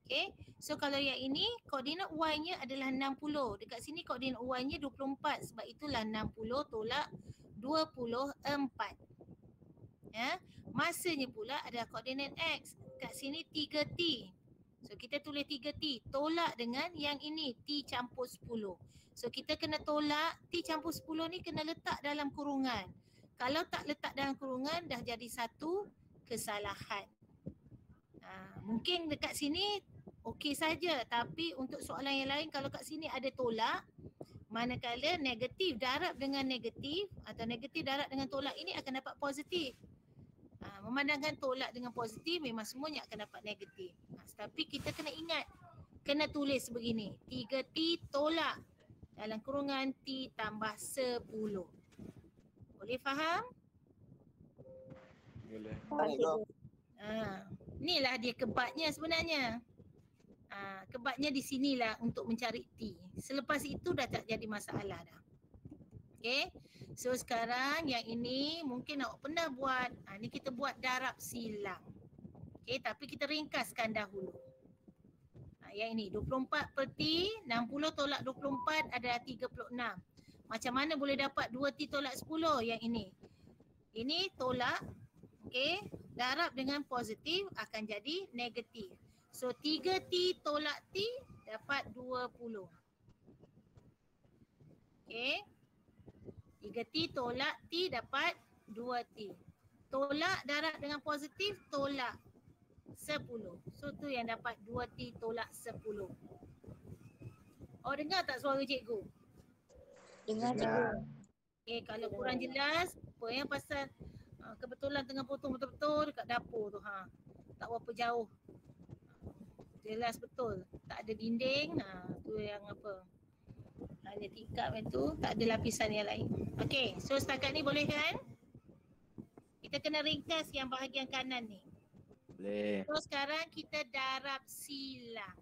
Okay, so kalau yang ini koordinat Y-nya adalah 60. Dekat sini koordinat Y-nya 24. Sebab itulah 60 tolak 24. Ya, masanya pula adalah koordinat X. Kat sini 3T. So kita tulis 3T. Tolak dengan yang ini T campur 10. So kita kena tolak T campur 10 ni kena letak dalam kurungan. Kalau tak letak dalam kurungan dah jadi satu kesalahan. Mungkin dekat sini okey saja, tapi untuk soalan yang lain kalau kat sini ada tolak, manakala negatif darab dengan negatif atau negatif darab dengan tolak ini akan dapat positif. Memandangkan tolak dengan positif memang semuanya akan dapat negatif. Tapi kita kena ingat, kena tulis begini. 3T tolak dalam kurungan T tambah 10. Boleh faham? Boleh. Inilah dia kebatnya sebenarnya. Kebatnya di sinilah untuk mencari T. Selepas itu dah tak jadi masalah dah. Okay. So sekarang yang ini mungkin awak pernah buat. Ni kita buat darab silang. Okay, tapi kita ringkaskan dahulu. Yang ini 24 per T, 60 tolak 24 adalah 36. Macam mana boleh dapat 2T tolak 10 yang ini? Ini tolak, okay, darab dengan positif akan jadi negatif. So 3T tolak T dapat 20. Okay. 3T tolak T dapat 2T. Tolak darab dengan positif tolak 10. So tu yang dapat 2T tolak 10. Oh, dengar tak suara cikgu? Dengar cikgu. Okay, kalau kurang jelas apa yang pasal kebetulan tengah potong betul-betul dekat dapur tu. Tak berapa jauh. Jelas betul. Tak ada dinding. Tu yang apa? Hanya tingkap itu, tak ada lapisan yang lain. Okey, so setakat ni boleh kan? Kita kena ringkas yang bahagian kanan ni. Boleh. So sekarang kita darab silang.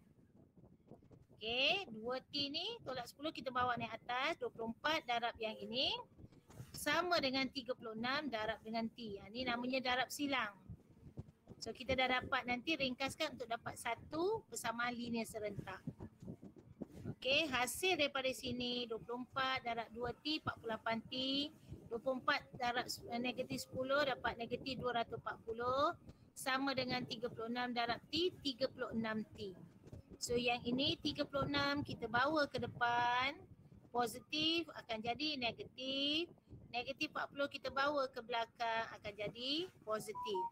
Okey, 2T ni tolak 10 kita bawa naik atas. 24 darab yang ini sama dengan 36 darab dengan T. Ni namanya darab silang. So kita dah dapat, nanti ringkaskan untuk dapat satu persamaan linear serentak. Okey, hasil daripada sini 24 darab 2T 48T. 24 darab negatif 10 dapat negatif 240 sama dengan 36 darab T 36T. So yang ini 36 kita bawa ke depan, positif akan jadi negatif. Negatif 40 kita bawa ke belakang akan jadi positif.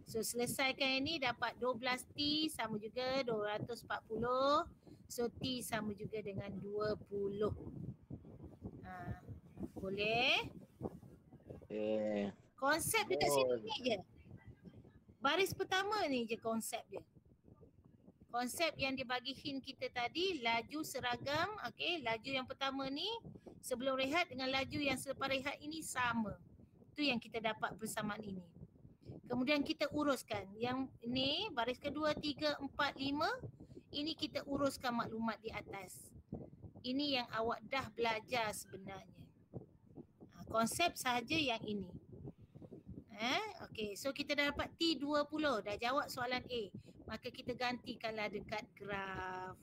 So selesaikan ini dapat 12T sama juga 240. So T sama juga dengan 20. Boleh? Konsep dekat sini ni je. Baris pertama ni je konsep dia. Konsep yang dibagi hint kita tadi, laju seragam. Okay, laju yang pertama ni sebelum rehat dengan laju yang selepas rehat ini sama. Itu yang kita dapat persamaan ini. Kemudian kita uruskan. Yang ini baris kedua, 3, 4, 5. Ini kita uruskan maklumat di atas. Ini yang awak dah belajar sebenarnya. Konsep sahaja yang ini. Okey, so kita dah dapat T20. Dah jawab soalan A. Maka kita gantikanlah dekat graf.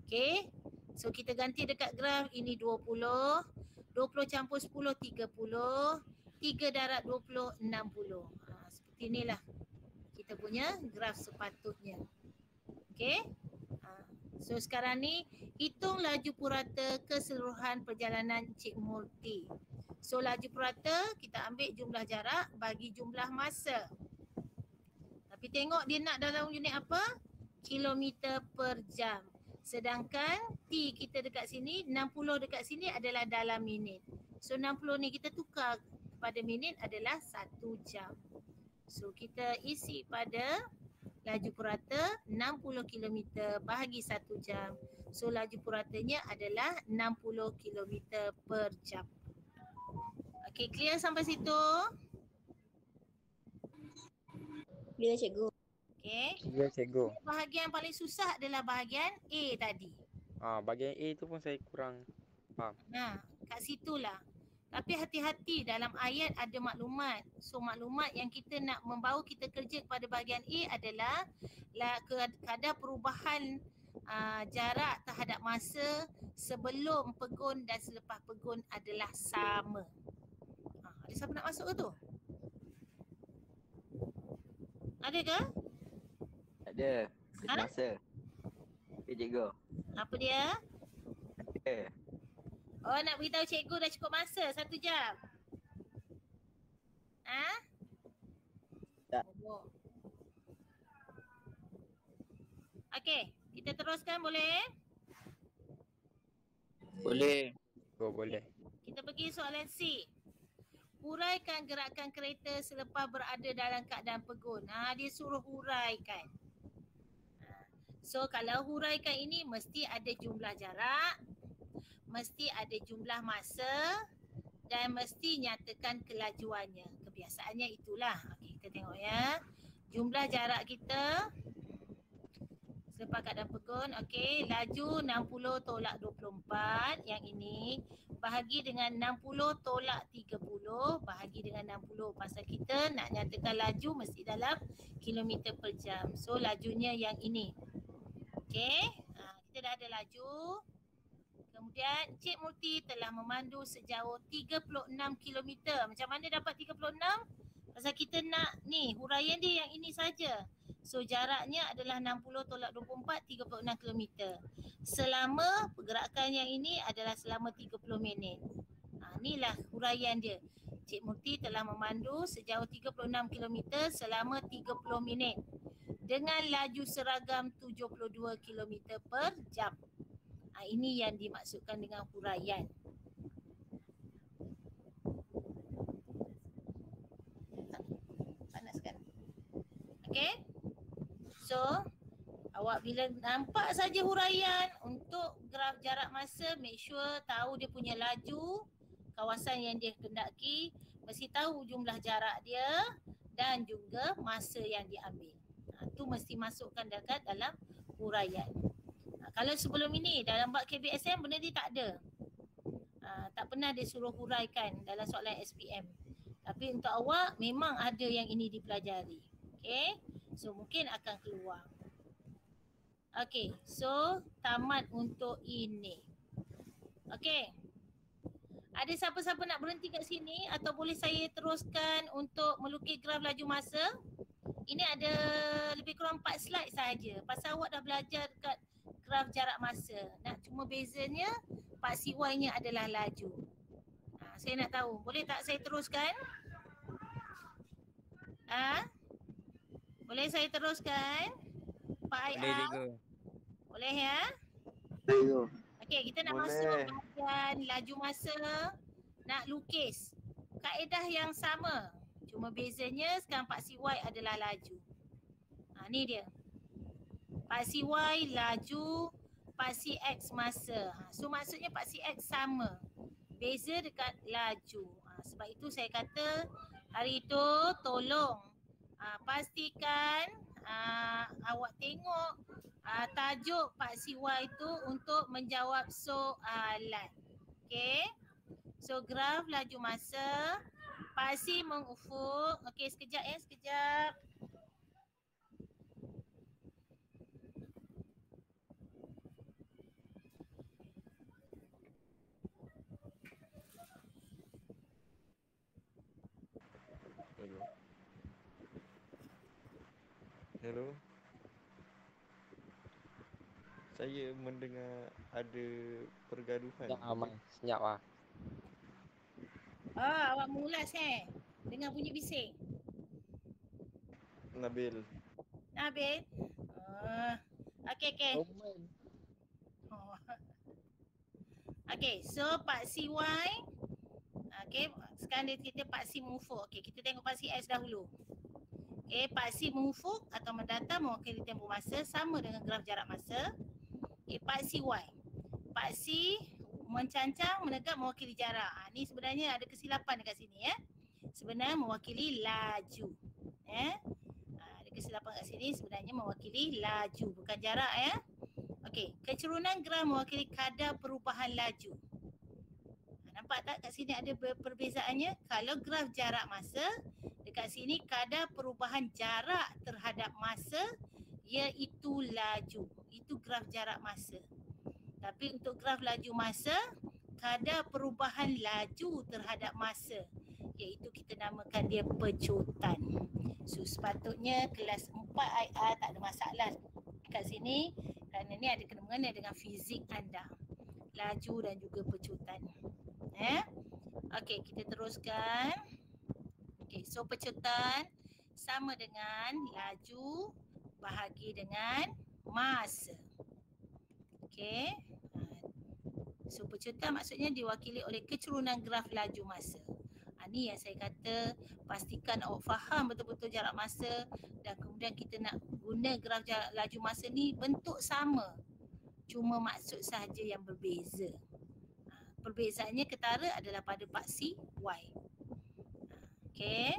Okey. So kita ganti dekat graf. Ini 20. 20 campur 10, 30. 3 darab 20, 60. Seperti inilah kita punya graf sepatutnya. Okey. So sekarang ni hitung laju purata keseluruhan perjalanan Cik Murti. So laju purata kita ambil jumlah jarak bagi jumlah masa. Tapi tengok dia nak dalam unit apa? Kilometer per jam. Sedangkan T kita dekat sini, 60 dekat sini adalah dalam minit. So 60 ni kita tukar kepada minit adalah 1 jam. So kita isi pada laju purata 60 km bahagi 1 jam. So laju puratanya adalah 60 km per jam. Okey, clear sampai situ? Clear cikgu. Okey. Clear cikgu. Bahagian paling susah adalah bahagian A tadi. Bahagian A tu pun saya kurang faham. Kat situlah. Tapi hati-hati dalam ayat ada maklumat. So maklumat yang kita nak membawa kita kerja kepada bahagian A adalah kadar perubahan jarak terhadap masa sebelum pegun dan selepas pegun adalah sama. Ada siapa nak masuk ke tu? Ada ke? Ada. Masa. Okay, cikgu. Apa dia? Ada. Oh, nak beritahu cikgu dah cukup masa 1 jam. Tak. Oh. Okey, kita teruskan boleh? Boleh. Oh, boleh. Kita pergi soalan C. huraikan gerakan kereta selepas berada dalam keadaan pegun. Dia suruh huraikan. So kalau huraikan ini mesti ada jumlah jarak, mesti ada jumlah masa dan mesti nyatakan kelajuannya. Kebiasaannya itulah. Okey, kita tengok ya. Jumlah jarak kita selepas keadaan pegun. Okey, laju 60 tolak 24 yang ini bahagi dengan 60 tolak 30 bahagi dengan 60. Pasal kita nak nyatakan laju mesti dalam kilometer per jam. So lajunya yang ini. Okey, kita dah ada laju. Kemudian Encik Murti telah memandu sejauh 36 km. Macam mana dapat 36? Pasal kita nak ni huraian dia yang ini saja. So jaraknya adalah 60 tolak 24, 36 km. Selama pergerakan yang ini adalah selama 30 minit. Inilah huraian dia. Encik Murti telah memandu sejauh 36 km selama 30 minit. Dengan laju seragam 72 km per jam. Ini yang dimaksudkan dengan huraian. Panas kan? Okey. So, awak bila nampak saja huraian untuk graf jarak masa, make sure tahu dia punya laju, kawasan yang dia kendaki, mesti tahu jumlah jarak dia dan juga masa yang diambil. Itu mesti masukkan dekat dalam huraian. Kalau sebelum ini dalam bab KBSM benda ni tak ada. Tak pernah dia suruh huraikan dalam soalan SPM. Tapi untuk awak memang ada yang ini dipelajari. Okay. So mungkin akan keluar. Okay. So tamat untuk ini. Okay. Ada siapa-siapa nak berhenti kat sini atau boleh saya teruskan untuk melukis graf laju masa? Ini ada lebih kurang 4 slide sahaja. Pasal awak dah belajar dekat graf jarak masa. Nak cuma bezanya Pak CY-nya adalah laju. Saya nak tahu. Boleh tak saya teruskan? Boleh saya teruskan? Pak Ai'am? Boleh juga. Boleh ya? Boleh. Okey, kita nak masuk bahagian laju masa. Nak lukis. Kaedah yang sama. Cuma bezanya sekarang Pak CY adalah laju. Ni dia. Pak CY laju, Pak CX masa. So maksudnya Pak CX sama. Beza dekat laju. Sebab itu saya kata hari itu tolong pastikan awak tengok tajuk Pak CY itu untuk menjawab soalan. Okay. So graf laju masa. Pasi mengufuk. Okey, sekejap ya, sekejap. Hello. Saya mendengar ada pergaduhan. Senyap lah. Awak mengulas dengar bunyi bising. Nabil. Nabil? Okey. Okey, so Pak CY. Okey, sekarang kita Pak C mengufuk. Okey, kita tengok Pak CX dahulu. Okey, Pak C mengufuk atau mendatar mewakili tempoh masa sama dengan graf jarak masa. Okey, Pak CY. Pak C mencancang menegak mewakili jarak. Ni sebenarnya ada kesilapan dekat sini ya. Sebenarnya mewakili laju. Ada kesilapan kat sini, sebenarnya mewakili laju bukan jarak ya. Okey, kecerunan graf mewakili kadar perubahan laju. Nampak tak kat sini ada perbezaannya? Kalau graf jarak masa, dekat sini kadar perubahan jarak terhadap masa iaitu laju. Itu graf jarak masa. Tapi untuk graf laju masa, kadar perubahan laju terhadap masa iaitu kita namakan dia pecutan. So sepatutnya kelas 4 IR tak ada masalah kat sini kerana ni ada kena mengena dengan fizik anda. Laju dan juga pecutan. Okey, kita teruskan. Okey, so pecutan sama dengan laju bahagi dengan masa. Okey. So pecutan maksudnya diwakili oleh kecerunan graf laju masa. Ni yang saya kata, pastikan awak faham betul-betul jarak masa dan kemudian kita nak guna graf laju masa ni bentuk sama. Cuma maksud sahaja yang berbeza. Perbezaannya ketara adalah pada paksi Y. Okey.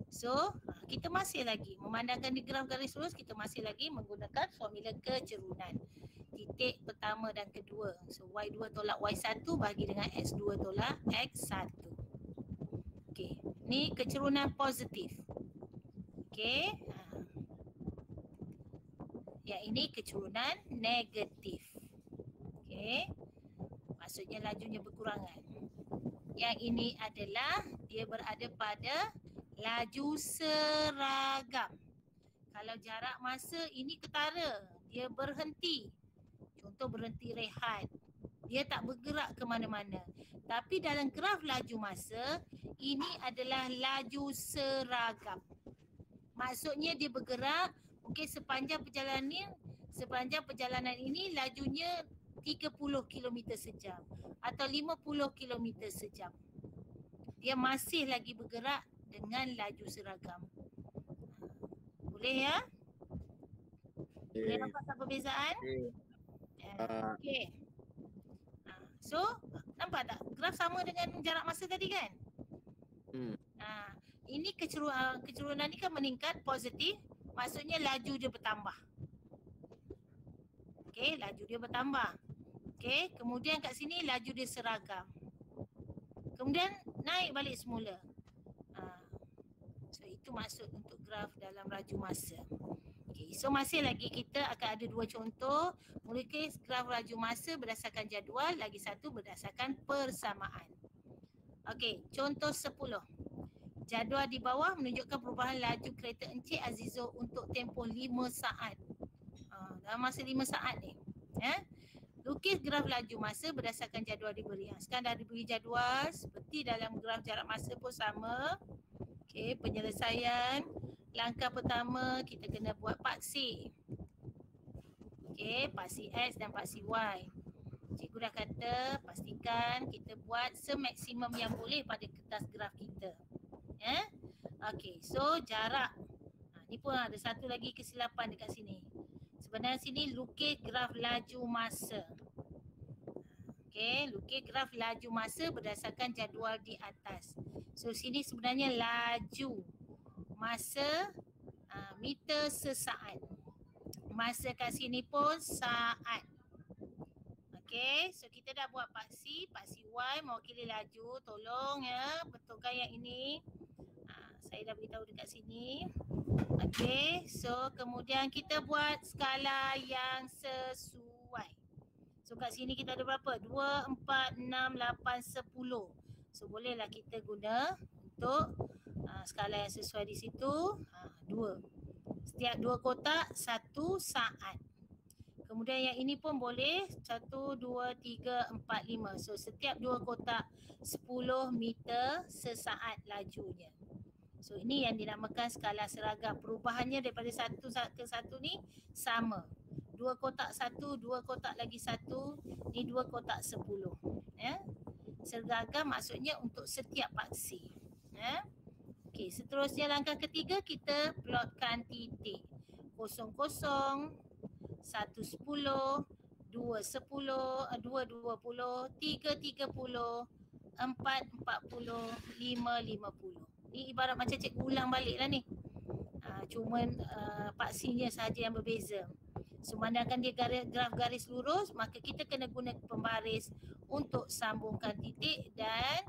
So, kita masih lagi memandangkan di graf garis lurus, kita masih lagi menggunakan formula kecerunan. Titik pertama dan kedua. So, Y2 tolak Y1 bahagi dengan X2 tolak X1. Okey, ni kecerunan positif. Okey. Yang ini kecerunan negatif. Okey. Maksudnya lajunya berkurangan. Yang ini adalah dia berada pada laju seragam. Kalau jarak masa ini ketara, dia berhenti. Contoh berhenti rehat. Dia tak bergerak ke mana-mana. Tapi dalam graf laju masa, ini adalah laju seragam. Maksudnya dia bergerak, mungkin sepanjang perjalanan ini lajunya 30 km sejam atau 50 km sejam. Dia masih lagi bergerak dengan laju seragam. Boleh ya? Boleh nampak tak perbezaan? Okey. So, nampak tak? Graf sama dengan jarak masa tadi kan? Ini kecerunan ni kan meningkat positif, maksudnya laju dia bertambah. Okey, laju dia bertambah. Okey, kemudian kat sini laju dia seragam. Kemudian naik balik semula. So itu maksud untuk graf dalam laju masa. Okay, so masih lagi kita akan ada dua contoh. Melukis graf laju masa berdasarkan jadual, lagi satu berdasarkan persamaan. Okey, contoh 10. Jadual di bawah menunjukkan perubahan laju kereta Encik Azizo untuk tempoh 5 saat. Dalam masa 5 saat ni. Lukis graf laju masa berdasarkan jadual diberi. Sekarang dah diberi jadual, seperti dalam graf jarak masa pun sama. Okey, penyelesaian. Langkah pertama kita kena buat paksi. Okey, paksi X dan paksi Y. Cikgu dah kata pastikan kita buat semaksimum yang boleh pada kertas graf kita. Okey, so jarak. Ni pun ada satu lagi kesilapan dekat sini. Sebenarnya sini lukis graf laju masa. Okey, lukis graf laju masa berdasarkan jadual di atas. So sini sebenarnya laju masa meter sesaat. Masa kat sini pun saat. Okey, so kita dah buat paksi. Paksi Y mewakili laju. Tolong ya, betulkan yang ini. Saya dah beritahu dekat sini. Okey, so kemudian kita buat skala yang sesuai. So kat sini kita ada berapa? 2, 4, 6, 8, 10. So bolehlah kita guna untuk skala yang sesuai di situ. 2. Setiap 2 kotak 1 saat. Kemudian yang ini pun boleh 1, 2, 3, 4, 5. So setiap 2 kotak 10 meter sesaat lajunya. So ini yang dinamakan skala seragam. Perubahannya daripada satu ke satu ni sama. 2 kotak 1, 2 kotak lagi 1. Ni 2 kotak 10. Seragam maksudnya untuk setiap paksi. Okey, seterusnya langkah ketiga kita plotkan titik. 0, 0, 1, 10, 2, 10, 2, 20, 3, 30, 4, 40, 5, 50. Ni ibarat macam cikgu ulang balik lah ni. Cuma paksinya sahaja yang berbeza. Semandangkan dia graf garis lurus, maka kita kena guna pembaris untuk sambungkan titik dan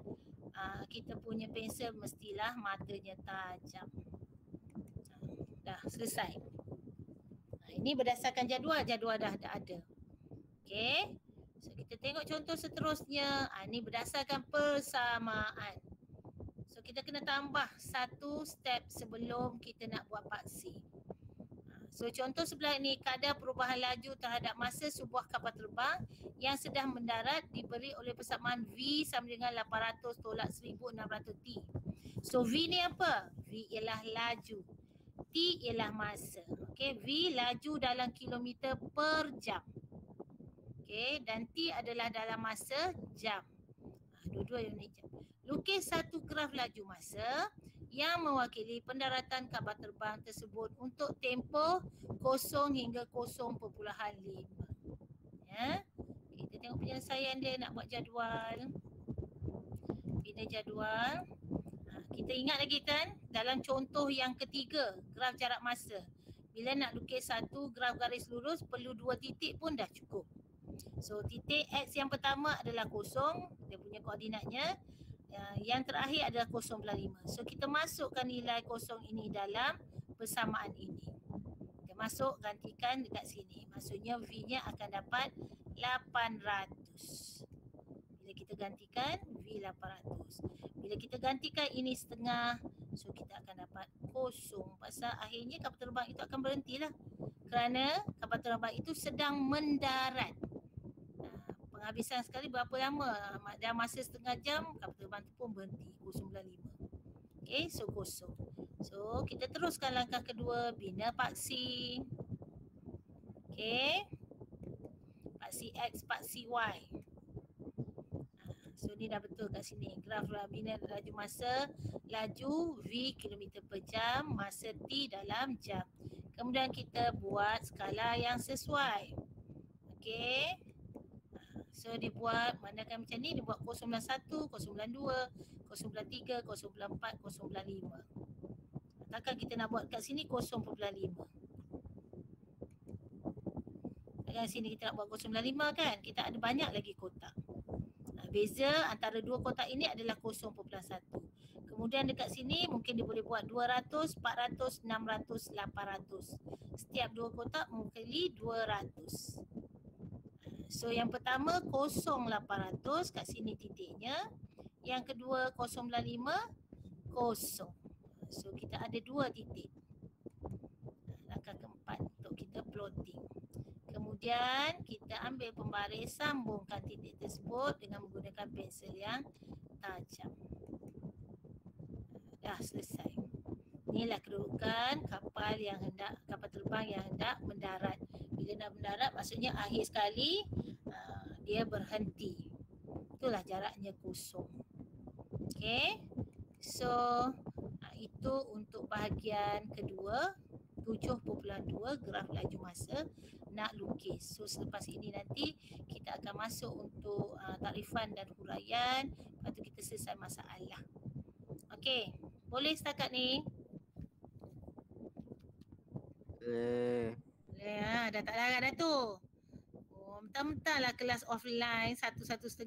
kita punya pensel mestilah matanya tajam. Dah selesai. Ini berdasarkan jadual dah ada. Okey. So kita tengok contoh seterusnya. Ini berdasarkan persamaan. So kita kena tambah satu step sebelum kita nak buat paksi. So contoh sebelah ini, kadar perubahan laju terhadap masa sebuah kapal terbang yang sedang mendarat diberi oleh persamaan V sama dengan 800 tolak 1600 T. So V ni apa? V ialah laju. T ialah masa. Okay, V laju dalam kilometer per jam. Okay, dan T adalah dalam masa jam. Dua-dua unit jam. Lukis satu graf laju masa yang mewakili pendaratan kapal terbang tersebut untuk tempoh 0 hingga 0.5. Ya. Kita tengok penyelesaian dia, nak buat jadual. Bina jadual. Kita ingat lagi kan dalam contoh yang ketiga, graf jarak masa. Bila nak lukis satu graf garis lurus perlu 2 titik pun dah cukup. So titik X yang pertama adalah 0, dia punya koordinatnya. Yang terakhir adalah 0.5. So kita masukkan nilai 0 ini dalam persamaan ini. Kita masuk, gantikan dekat sini. Maksudnya V-nya akan dapat 800. Bila kita gantikan V 800. Bila kita gantikan ini setengah, so kita akan dapat 0. Pasal akhirnya kapal terbang itu akan berhentilah. Kerana kapal terbang itu sedang mendarat. Penghabisan sekali berapa lama? Dalam masa setengah jam kapal terbang itu pun berhenti 0.95. Okey, so 0. So kita teruskan langkah kedua, bina paksi. Okey. Paksi X, paksi Y. So ni dah betul kat sini. Graf bina laju masa, laju V km per jam, masa T dalam jam. Kemudian kita buat skala yang sesuai. Okey. So dibuat, mandakan macam ni, dibuat 091, 092, 093, 094, 095. Takkan kita nak buat kat sini 0.5. Kat sini kita nak buat 0.5 kan? Kita ada banyak lagi kotak. Beza antara dua kotak ini adalah 0.1. Kemudian dekat sini mungkin dia boleh buat 200, 400, 600, 800. Setiap dua kotak mewakili 200. So yang pertama 0.800 kat sini titiknya. Yang kedua 0.95 0. So kita ada 2 titik. Langkah keempat untuk kita plotting. Kemudian kita ambil pembaris, sambungkan titik tersebut dengan menggunakan pensel yang tajam. Dah selesai. Inilah kedudukan kapal terbang yang hendak mendarat. Bila nak mendarat maksudnya akhir sekali dia berhenti. Itulah jaraknya 0. Okey. So itu untuk bahagian kedua, 7.2 graf laju masa nak lukis. So selepas ini nanti kita akan masuk untuk takrifan dan huraian. Lepas tu kita selesai masalah. Okey, boleh setakat ni? Boleh dah tak larat dah tu. Oh, mentang-mentang lah kelas offline 1-1.5.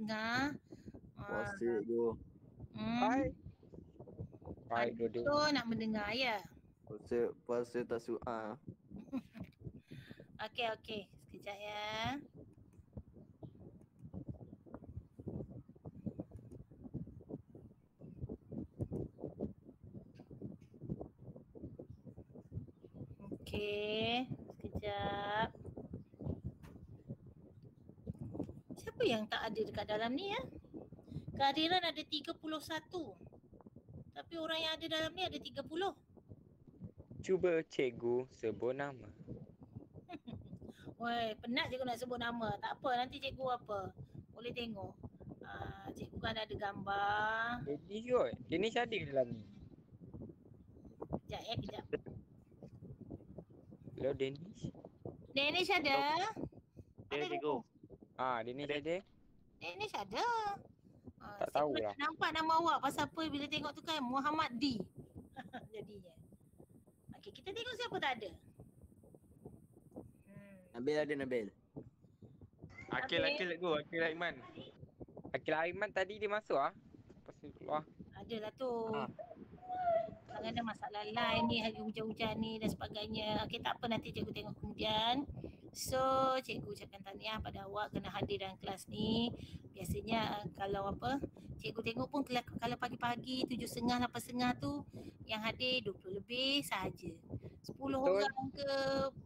Asyik tu. Baik dua-dua. So nak mendengar ya. Puasa tak suah. Okey. Sekejap ya. Okey, sekejap. Siapa yang tak ada dekat dalam ni ya? Kehadiran ada 31. Tapi orang yang ada dalam ni ada 30. Cuba cikgu sebut nama. Woi, penat cikgu nak sebut nama. Tak apa, nanti cikgu apa? Boleh tengok. Cikgu kan ada gambar. Deniz kot. Deniz ada dalam ni. Kejap. Hello Deniz. Deniz ada? Ya, cikgu. Deniz ada. Deniz ada. Tak tahulah. Nampak nama awak pasal apa bila tengok tu kan Muhammad D. Jadinya. Okey, kita tengok siapa tak ada. Nabil ada Nabil. Akil cikgu, Akil Aiman. Akil Aiman tadi dia masuk Lepas tu keluar. Adalah tu. Jangan ada masalah lain ni, hari hujan-hujan ni dan sebagainya. Okey, tak apa, nanti cikgu tengok kemudian. So, cikgu ucapkan tahniah pada awak kena hadir dalam kelas ni. Biasanya kalau cikgu tengok pun kalau pagi-pagi 7.30, 8.30 tu yang hadir 20 lebih sahaja. 10 orang ke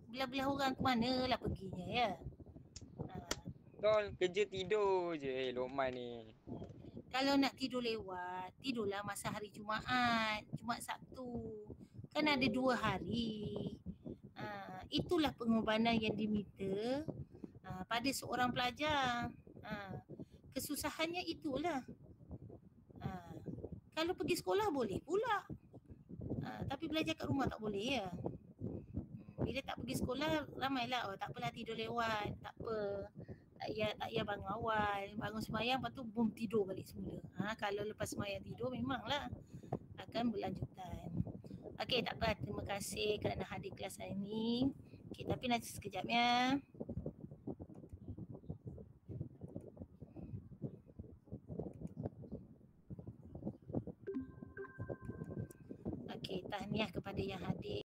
belah-belah orang ke manalah perginya ya. Betul, kerja tidur je Lokman ni. Kalau nak tidur lewat, tidurlah masa hari Jumaat, Jumaat Sabtu. Kan ada 2 hari. Itulah pengorbanan yang diminta pada seorang pelajar. Kesusahannya itulah. Kalau pergi sekolah boleh pula. Tapi belajar kat rumah tak boleh ya. Bila tak pergi sekolah, ramailah, tak apalah tidur lewat, tak apa. Tak payah bangun awal, bangun sembahyang lepas tu boom tidur balik semula. Kalau lepas sembahyang tidur memanglah akan berlanjutan. Okey, tak apa. Terima kasih kerana hadir kelas hari ini. Okey, tapi nanti sekejap ya. Okey, tahniah kepada yang hadir.